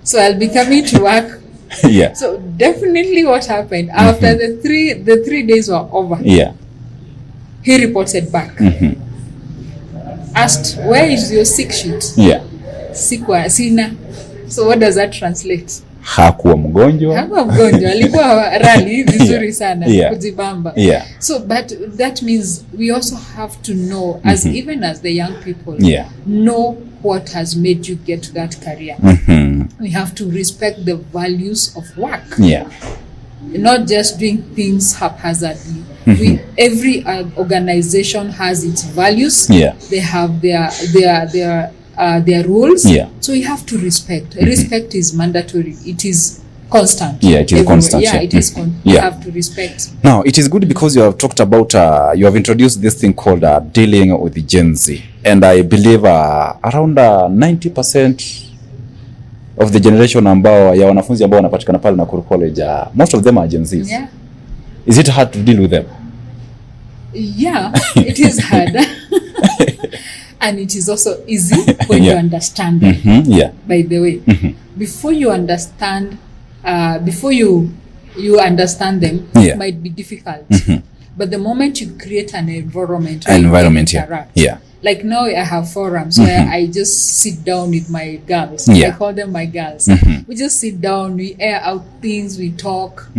So I'll be coming to work. Yeah. So definitely what happened after the 3 days were over. Yeah. He reported back. Asked, where is your sick sheet? Yeah. Sikwa sina. So what does that translate? Hakuwa mgonjwa. Alikuwa rally vizuri sana kujibamba. Yeah. So but that means we also have to know as even as the young people know what has made you get to that career. We have to respect the values of work. Yeah. Not just doing things haphazardly. Every organization has its values. Yeah. They have their rules. Yeah. So you have to respect. Respect is mandatory. It is constant. Yeah, it is everywhere. Constant. Yeah, it is. You have to respect. Now, it is good because you have talked about, you have introduced this thing called dealing with the Gen Z. And I believe around 90% of the generation ambao ya wanafunzi ambao wanapatikana pale Nakuru College, most of them are Gen Zs. Yeah. Is it hard to deal with them? Yeah, it is hard. And it is also easy when you understand them. Yeah. By the way, before you understand, before you understand them, it might be difficult. But the moment you create an environment, yeah. Like now I have forums where I just sit down with my girls. I call them my girls. We just sit down, we air out things, we talk.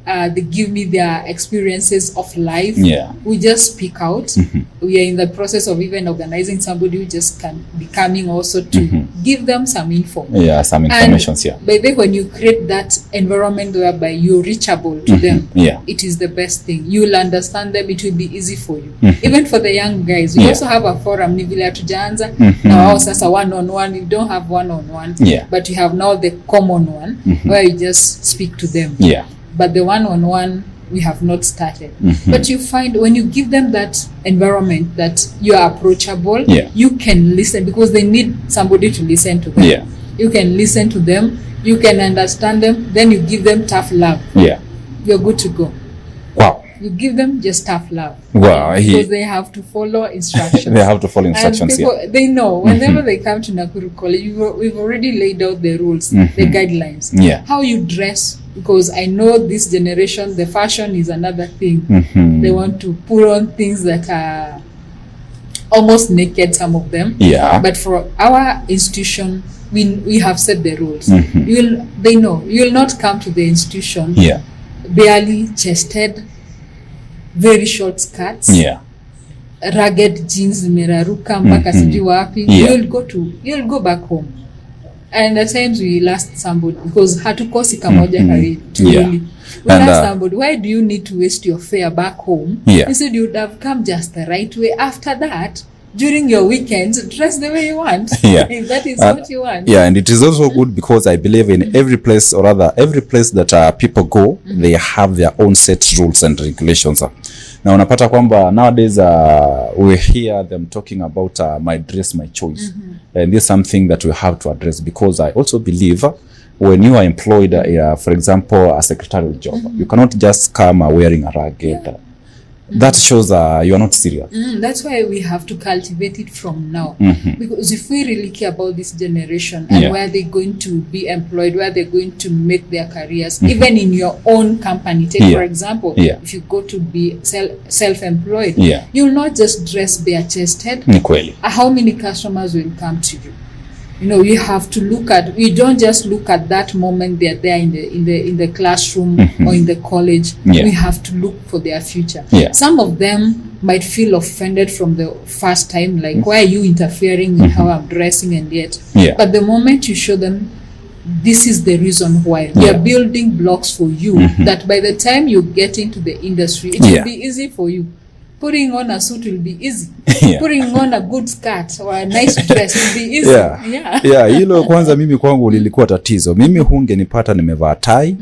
They give me their experiences of life. Yeah. We just speak out. We are in the process of even organizing somebody who just can be coming also to give them some info. Yeah, some information. Yeah. But then when you create that environment whereby you're reachable to them, it is the best thing. You will understand them. It will be easy for you. Even for the young guys, we also have a forum. Now sasa one-on-one. You don't have one-on-one, but you have now the common one where you just speak to them. Yeah. But the one-on-one, we have not started. But you find when you give them that environment that you are approachable, you can listen because they need somebody to listen to them. Yeah. You can listen to them, you can understand them, then you give them tough love. Yeah. You're good to go. Wow. You give them just tough love. Wow. Because they have to follow instructions. They have to follow instructions, and people, they know whenever they come to Nakuru College, we've already laid out the rules, the guidelines. Yeah. How you dress, because I know this generation, the fashion is another thing. They want to put on things that are almost naked, some of them. Yeah. But for our institution, we have set the rules. They know. You will not come to the institution barely chested, very short skirts, rugged jeans, meraruka mpaka sijui wapi. You'll go back home. And at times we last somebody because hatukosi kamoja karibu. We last somebody. Why do you need to waste your fare back home? Instead you would have come just the right way. After that, during your weekends, dress the way you want. If that is what you want. Yeah, and it is also good because I believe in every place, or rather every place that people go, they have their own set rules and regulations. Now unapata kwamba nowadays we hear them talking about my dress, my choice. And this is something that we have to address because I also believe when you are employed, for example, a secretarial job, you cannot just come wearing a ragged. That shows you are not serious. That's why we have to cultivate it from now. Because if we really care about this generation and where they're going to be employed, where they're going to make their careers, even in your own company. Take for example, if you go to be self-employed, you'll not just dress bare-chested. How many customers will come to you? You know, you have to look at. We don't just look at that moment they're there in the classroom or in the college. We have to look for their future. Some of them might feel offended from the first time, like why are you interfering in how I'm dressing, and yet. But the moment you show them, this is the reason why we are building blocks for you. That by the time you get into the industry, it will be easy for you. Putting on a suit will be easy. Putting on a good skirt or a nice dress will be easy. Hilo kwanza mimi kwangu lilikuwa tatizo. Mimi hungenipata nimevaa tie.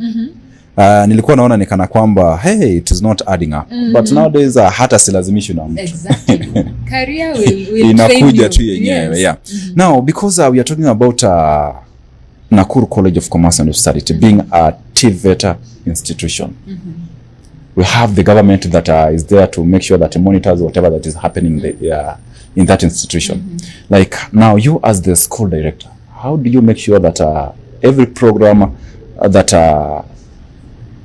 Nilikuwa naona nikana kwamba hey, it is not adding up. But nowadays hata silazimishi na mtu. Exactly. Career will inakuja tu yenyewe. Now because we are talking about Nakuru College of Commerce and Society being a TVET institution. We have the government that is there to make sure that it monitors whatever that is happening in that institution. Like now, you as the school director, how do you make sure that every program that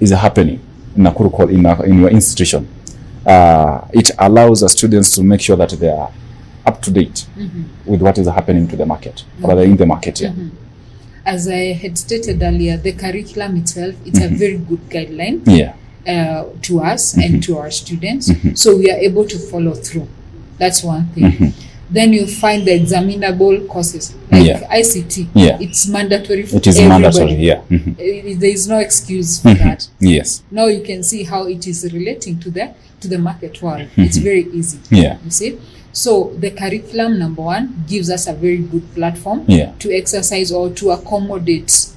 is happening in Nakuru in your institution, it allows the students to make sure that they are up to date with what is happening to the market, or rather in the market. Yeah. As I had stated earlier, the curriculum itself, it's a very good guideline to us and to our students. So we are able to follow through. That's one thing. Then you find the examinable courses, like ICT. It's mandatory for everybody. Mandatory, there is no excuse for that. Yes. Now you can see how it is relating to the market world. It's very easy. You see? So the curriculum, number one, gives us a very good platform to exercise or to accommodate,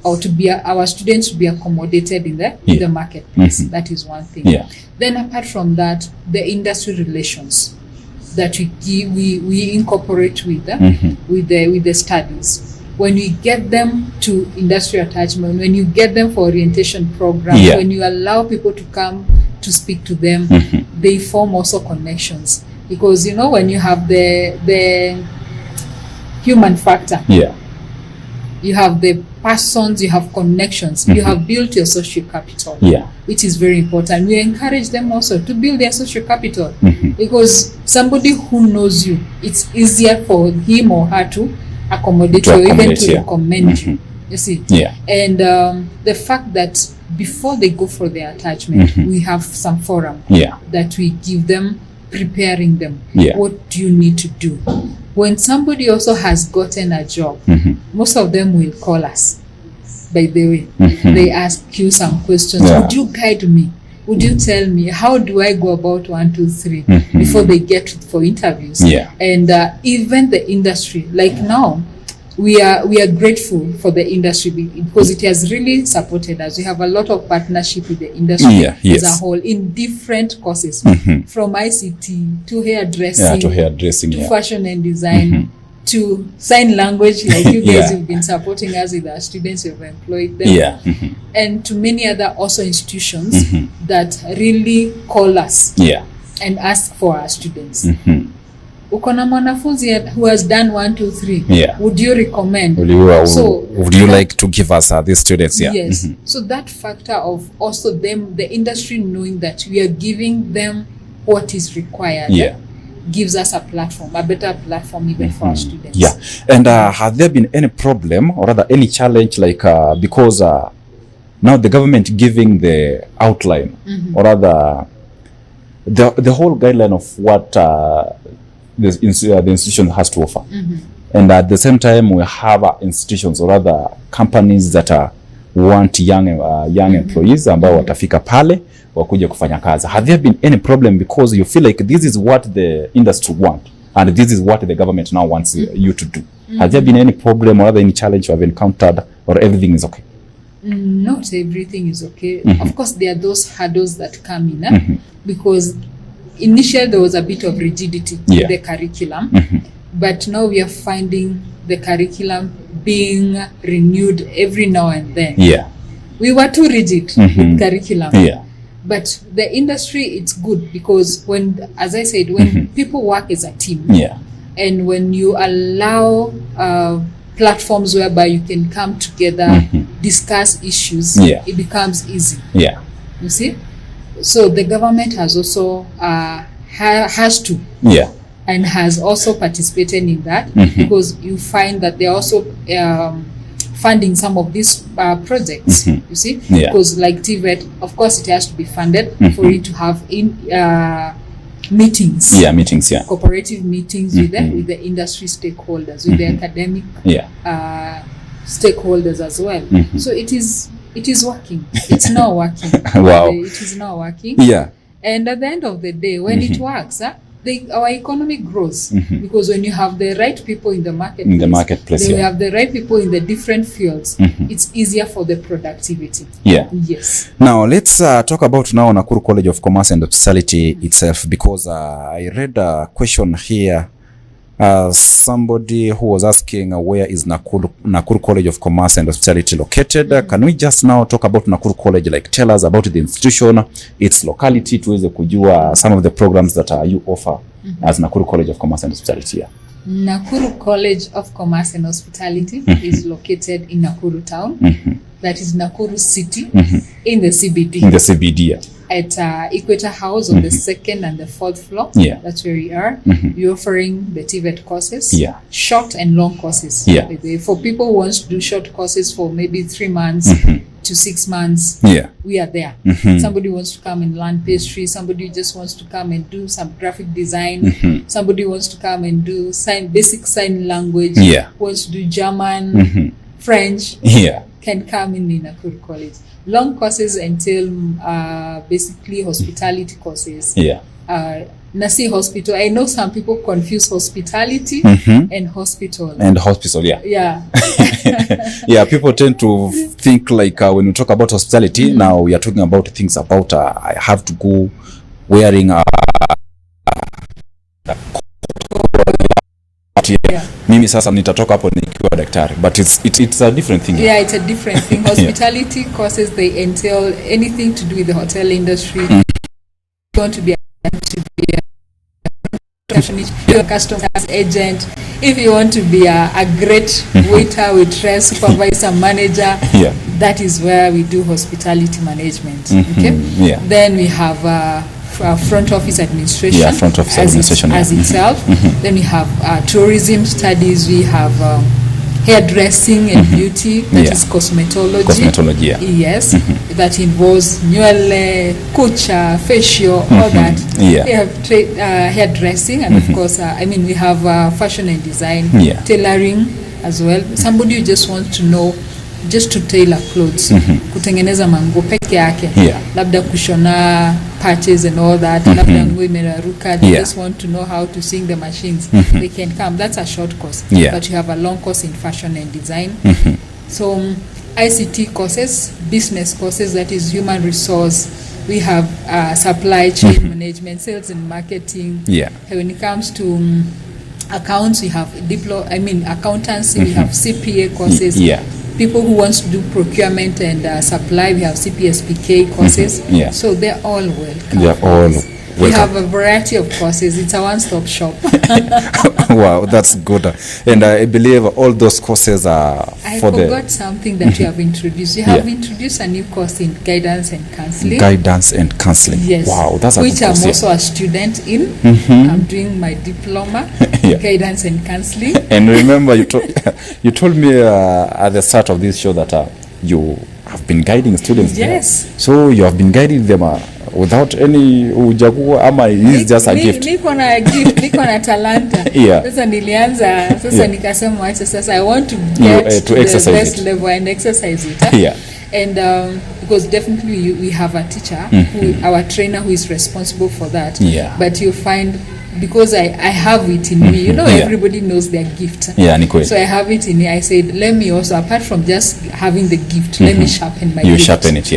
or to be our students to be accommodated in the marketplace. That is one thing. Then apart from that, the industry relations that we incorporate with the studies. When we get them to industry attachment, when you get them for orientation programs, when you allow people to come to speak to them, they form also connections. Because, you know, when you have the human factor, you have the persons, you have connections, you have built your social capital, which is very important. We encourage them also to build their social capital, because somebody who knows you, it's easier for him or her to accommodate you, or even to recommend you. You see? And the fact that before they go for their attachment, we have some forum that we give them, preparing them. What do you need to do? When somebody also has gotten a job, most of them will call us. By the way, they ask you some questions. Would you guide me? Would you tell me, how do I go about 1, 2, 3 before they get for interviews? And even the industry, like now, we are grateful for the industry because it has really supported us. We have a lot of partnership with the industry as a whole in different courses, from ICT to hairdressing, to fashion and design, to sign language, like you guys have been supporting us with our students, you've employed them, and to many other also institutions that really call us and ask for our students. Ukona mwanafunzi who has done 1, 2, 3. Would you recommend? Would you like to give us these students? Yes. So that factor of also them, the industry knowing that we are giving them what is required, gives us a platform, a better platform even for our students. And has there been any problem, or rather any challenge, like because now the government giving the outline, or rather the whole guideline of what the institution has to offer, and at the same time we have institutions or other companies that want young employees ambao watafika pale wakuja kufanya kazi. Have there been any problem because you feel like this is what the industry want and this is what the government now wants you to do? Has there been any problem or any challenge you have encountered, or everything is okay? Not everything is okay. Of course there are those hurdles that come in because initially there was a bit of rigidity in the curriculum, but now we are finding the curriculum being renewed every now and then. We were too rigid with curriculum, but the industry, it's good because when, as I said, when people work as a team, and when you allow platforms whereby you can come together, discuss issues, it becomes easy. You see? So the government has also has to and has also participated in that, because you find that they're also funding some of these projects. You see, because like TVET, of course, it has to be funded for it to have meetings, cooperative meetings with the industry stakeholders, with the academic stakeholders as well. So it is working. It's not working. It is not working. And at the end of the day, when it works, our economy grows, because when you have the right people in the marketplace, then we have the right people in the different fields, it's easier for the productivity. Yes. Now let's talk about now Nakuru College of Commerce and Hospitality itself, because I read a question here. Somebody who was asking where is Nakuru College of Commerce and Hospitality located. Can we just now talk about Nakuru College, like tell us about the institution, its locality, tuweze kujua some of the programs that you offer as Nakuru College of Commerce and Hospitality? Nakuru College of Commerce and Hospitality is located in Nakuru town. That is Nakuru City in the CBD. In the CBD, yeah. At Equator House on the 2nd and the 4th floor. Yeah. That's where we are. We're offering the TVET courses. Yeah. Short and long courses. Yeah. For people who want to do short courses for maybe 3 months to 6 months, yeah, we are there. Somebody wants to come and learn pastry. Somebody just wants to come and do some graphic design. Somebody wants to come and do basic sign language. Yeah. Wants to do German, French. Yeah. Can come in Nakuru College. Long courses entail basically hospitality courses. Yeah. Nasi hospital. I know some people confuse hospitality and hospital. And hospital, yeah. Yeah. Yeah, people tend to think like when we talk about hospitality, now we are talking about things about I have to go wearing mimi sasa nitatoka hapo nikiwa daktari, but it's a different thing. Yeah, it's a different thing. Hospitality courses, they entail anything to do with the hotel industry. You want to be a customer agent, if you want to be a great waiter, waitress, supervisor, manager, yeah, that is where we do hospitality management. Okay. Yeah. Then we have front office administration. Yeah, front office administration as itself. Then we have tourism studies. We have hairdressing and beauty. That is cosmetology. Cosmetology, yeah. Yes, that involves nywele, kucha, facial, all that. Yeah. We have hairdressing, and of course, we have fashion and design, tailoring as well. Somebody who just wants to know just to tailor clothes, kutengeneza mango peke yake, labda kushona patches and all that, labda nguo imeraruka, they just want to know how to sing the machines, they can come. That's a short course, but you have a long course in fashion and design. So ICT courses, business courses, that is human resource. We have supply chain management, sales and marketing. When it comes to accounts, we have accountancy, we have CPA courses. People who wants to do procurement and supply, we have CPSPK courses. So they're all welcome. They're all welcome. We have a variety of courses. It's a one-stop shop. Wow, that's good. And I believe all those courses are I forgot something that you have introduced. You have introduced a new course in guidance and counseling. Guidance and counseling. Yes. Wow, that's a which good course. I'm also a student in. I'm doing my diploma in guidance and counseling. And remember, you told me at the start of this show that you have been guiding students. Yes. There. So you have been guiding them without any ujagu ama is just a gift. Niko na gift, niko na talanta. Sasa nilianza, sasa nikasema acha sasa I want to get to the best level and exercise it. And because definitely we have a teacher, our trainer who is responsible for that. But you find, because I have it in me, everybody knows their gift. So I have it in me. I said, let me also, apart from just having the gift, let me sharpen my gift. You sharpen it,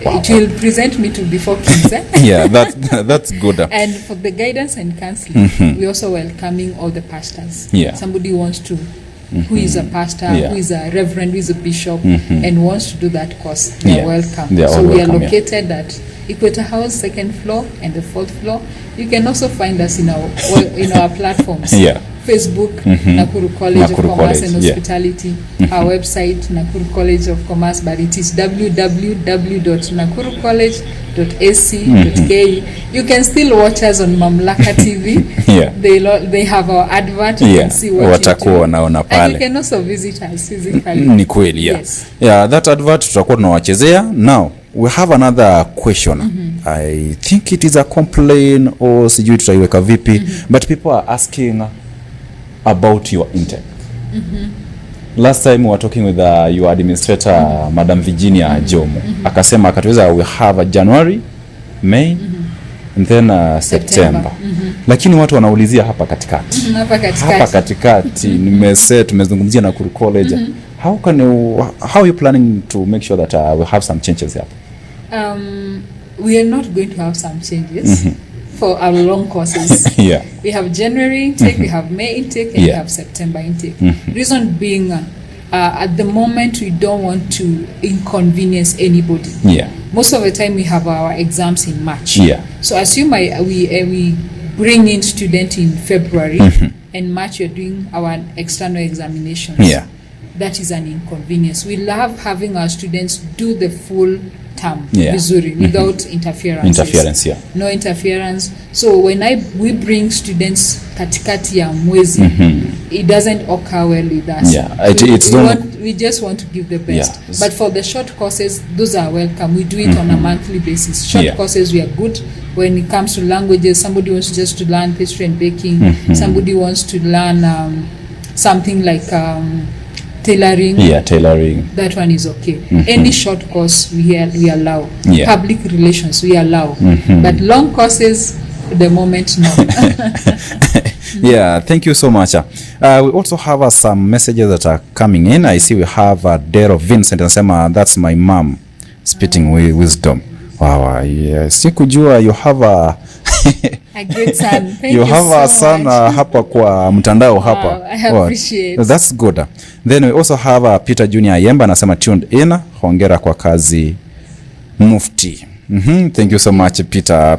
Wow. It will present me to before kids. That's good. And for the guidance and counseling, we also welcoming all the pastors. Somebody who wants to, who is a pastor, who is a reverend, who is a bishop, and wants to do that course, they're welcome. So we are located at Equator House, 2nd floor and the 4th floor. You can also find us in our platforms. Facebook, Nakuru College of Commerce and Hospitality. Our website, Nakuru College of Commerce, but it is www.nakurucollege.ac.ke. You can still watch us on Mamlaka TV. They have our advert. You can see what you do. And you can also visit us physically. Ni kweli, that advert tutakuwa tunawachezea. Now, we have another question. I think it is a complaint or sijui tutaiweka vipi, but people are asking about your intake. Last time we were talking with your administrator, Madam Virginia Jomo. Akasema akatuweza we have a January, May, and then September. Lakini watu wanaulizia hapa katikati. Hapa katikati tumezungumzia Nakuru College. How are you planning to make sure that we have some changes here? We are not going to have some changes. For our long courses. We have January intake, we have May intake, and we have September intake. Reason being, at the moment we don't want to inconvenience anybody. Most of the time we have our exams in March. So assume we bring in students in February. and March you're doing our external examinations. Yeah. That is an inconvenience. We love having our students do the full term vizuri without interference. No interference. So when we bring students katikati ya mwezi, it doesn't occur well with us. We just want to give the best. But for the short courses, those are welcome. We do it on a monthly basis. Short courses, we are good. When it comes to languages, somebody wants just to learn pastry and baking. Somebody wants to learn something like tailoring. Tailoring. That one is okay. Any short course we allow. Public relations we allow. But long courses, at the moment, no. Thank you so much. We also have some messages that are coming in. I see we have Dare of Vincent and that's my mom spitting wisdom. Wow, sikujua you have a great son. Thank you have so a son hapa kwa mtandao hapa. Wow, I appreciate. That's good. Then we also have Peter Junior Ayemba anasema tuned in. Hongera kwa kazi mufti. Thank you so much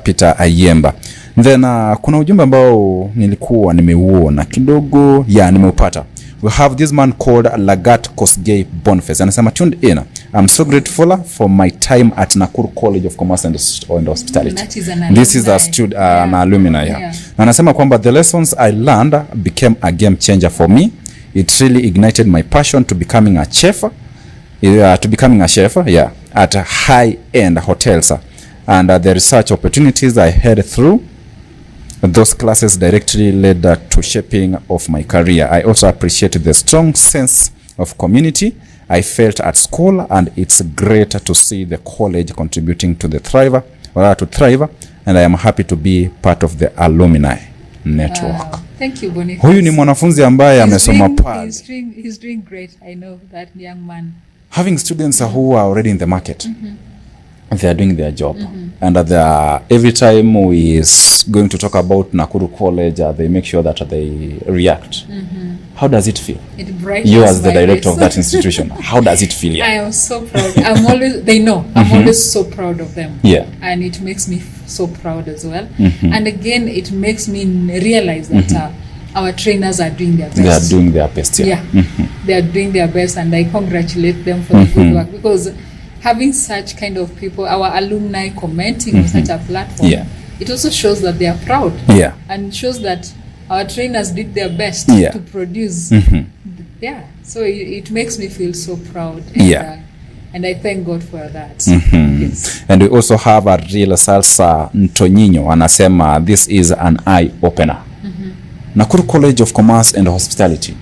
Peter Ayemba. Then kuna ujumbe ambao nilikuwa nimeuona kidogo nimeupata. We have this man called Lagat Kosgei Boniface anasema tuned in. I'm so grateful for my time at Nakuru College of Commerce and Hospitality. This is a student, an alumni. Anasema kwamba the lessons I learned became a game changer for me. It really ignited my passion to becoming a chef. At high-end hotels. And the research opportunities I had through those classes directly led to shaping of my career. I also appreciate the strong sense of community I felt at school, and it's great to see the college contributing to thrive, and I am happy to be part of the alumni network. Thank you, Boniface. Huyu ni mwanafunzi ambaye amesoma pale. He's doing great. I know that young man. Having students who are already in the market, they are doing their job. And every time we is going to talk about Nakuru College, they make sure that they react. How does it feel? It brightens you as the director face. of that institution. How does it feel? I am so proud. They know. I'm always so proud of them. And it makes me so proud as well. And again, it makes me realize that our trainers are doing their best. They are doing their best, They are doing their best, and I congratulate them for the good work, because having such kind of people, our alumni commenting on such a platform, it also shows that they are proud. And shows that our trainers did their best to produce. So it makes me feel so proud. And I thank God for that. Yes. And we also have a real Salsa Ntonyinyo anasema this is an eye opener. Nakuru College of Commerce and Hospitality,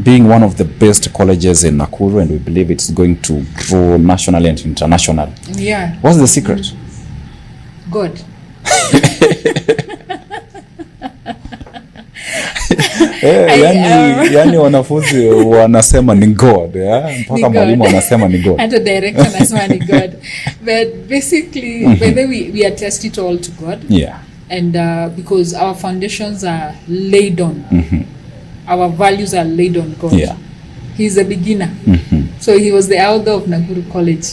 being one of the best colleges in Nakuru, and we believe it's going to grow nationally and internationally. What's the secret? God. Yani wanafunzi wanasema ni God, mpaka mwalimu anasema ni God. And the director anasema ni God. But basically, whether we attest it all to God. And because our foundations are laid on, our values are laid on God. He's a beginner. So he was the elder of Nakuru College.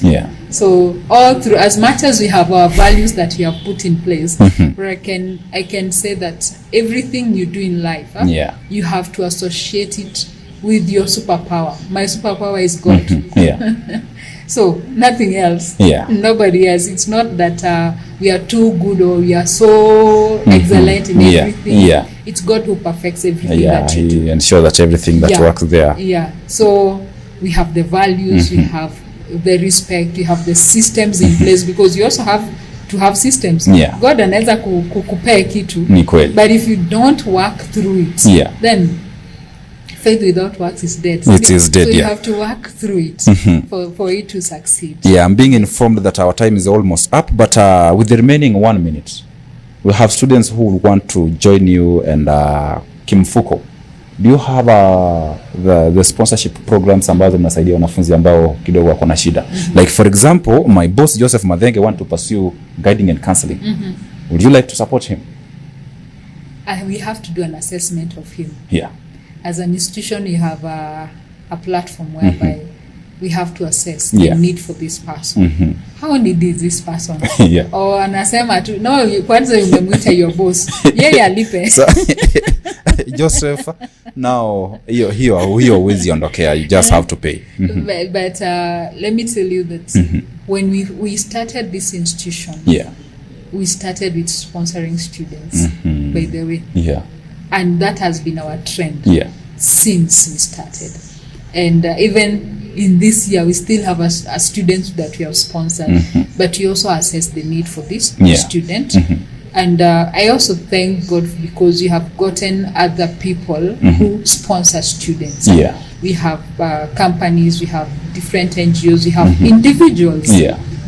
So all through, as much as we have our values that we have put in place, where I can say that everything you do in life, you have to associate it with your superpower. My superpower is God. So nothing else. Nobody else. It's not that we are too good or we are so excellent in everything. It's God who perfects everything that you do. He ensures that everything that works there. So we have the values, we have the respect, we have the systems in place, because you also have to have systems. God anaweza kukupea kitu, but if you don't work through it, then faith without works is dead. It is dead. So you have to work through it for it to succeed. I'm being informed that our time is almost up, but with the remaining 1 minute, we have students who want to join you and Kimfuko. Do you have the sponsorship programs ambazo mnasaidia wanafunzi ambao kidogo wako na shida? Like for example, my boss Joseph Madhenge want to pursue guiding and counseling. Would you like to support him? We have to do an assessment of him. Yeah. As an institution, you have a platform whereby we have to assess the need for this person. How needy is this person? Or anasema tu, no, kwanza umemwita your boss. Yeye alipe. Joseph, now hiyo wezi ondokea, you just have to pay. But let me tell you that when we started this institution, we started with sponsoring students, by the way. And that has been our trend since we started. And even in this year, we still have a student that we have sponsored, but we also assess the need for this student. And I also thank God because we have gotten other people who sponsor students. We have companies, we have different NGOs, we have individuals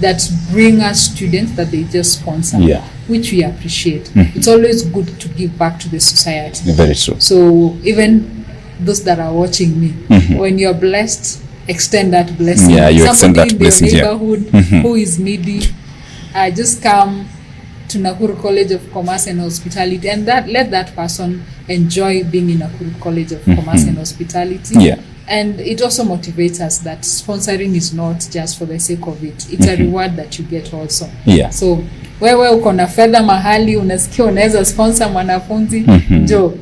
that bring us students that they just sponsor, which we appreciate. It's always good to give back to the society. Very true. So even those that are watching me, when you're blessed, extend that blessing. You extend that blessing. Neighborhood who is needy, just come to Nakuru College of Commerce and Hospitality, and let that person enjoy being in Nakuru College of Commerce and Hospitality. And it also motivates us that sponsoring is not just for the sake of it. It's a reward that you get also. So wewe uko na fedha mahali unasikia unaweza sponsor mwanafunzi, jo.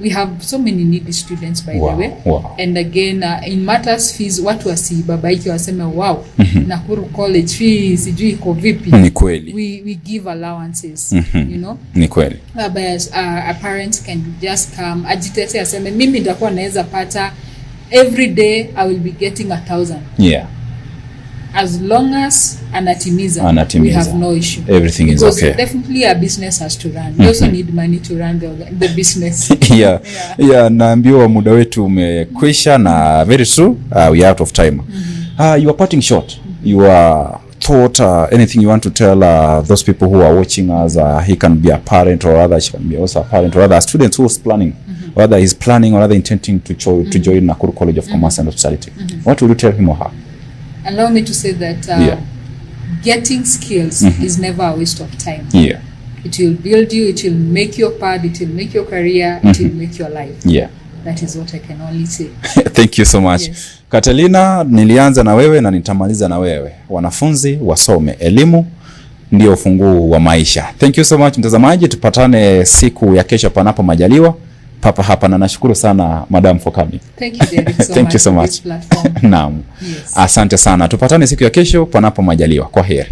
We have so many needy students, by the way. And again, in matters fees, watu wasibabaiki waseme wow, Nakuru College fees sijui iko vipi. Ni kweli. We give allowances, you know. Ni kweli. But a parent can just come agitate aseme mimi nitakuwa naweza pata every day I will be getting 1,000. As long as anatimiza, we have no issue. Everything is okay. Because definitely a business has to run. We also need money to run the business. Naambiwa muda wetu umekwisha na very true. We are out of time. You are parting short. Your thought, anything you want to tell those people who are watching us? He can be a parent, or rather she can be also a parent, or rather a student who is planning, whether he's planning or rather intending to join Nakuru College of Commerce and Hospitality. What would you tell him or her? Allow me to say that getting skills is never a waste of time. It will build you, it will make your path, it will make your career, it will make your life. That is what I can only say. Thank you so much. Catalina, nilianza na wewe na nitamaliza na wewe. Wanafunzi wasome, elimu ndio ufunguo wa maisha. Thank you so much mtazamaji, tupatane siku ya kesho panapo majaliwa. Papa hapa na nashukuru sana madam for coming. Thank you Derek so Thank you so much. For this platform. Naam. Asante sana. Tupatane siku ya kesho panapo majaliwa. Kwaheri.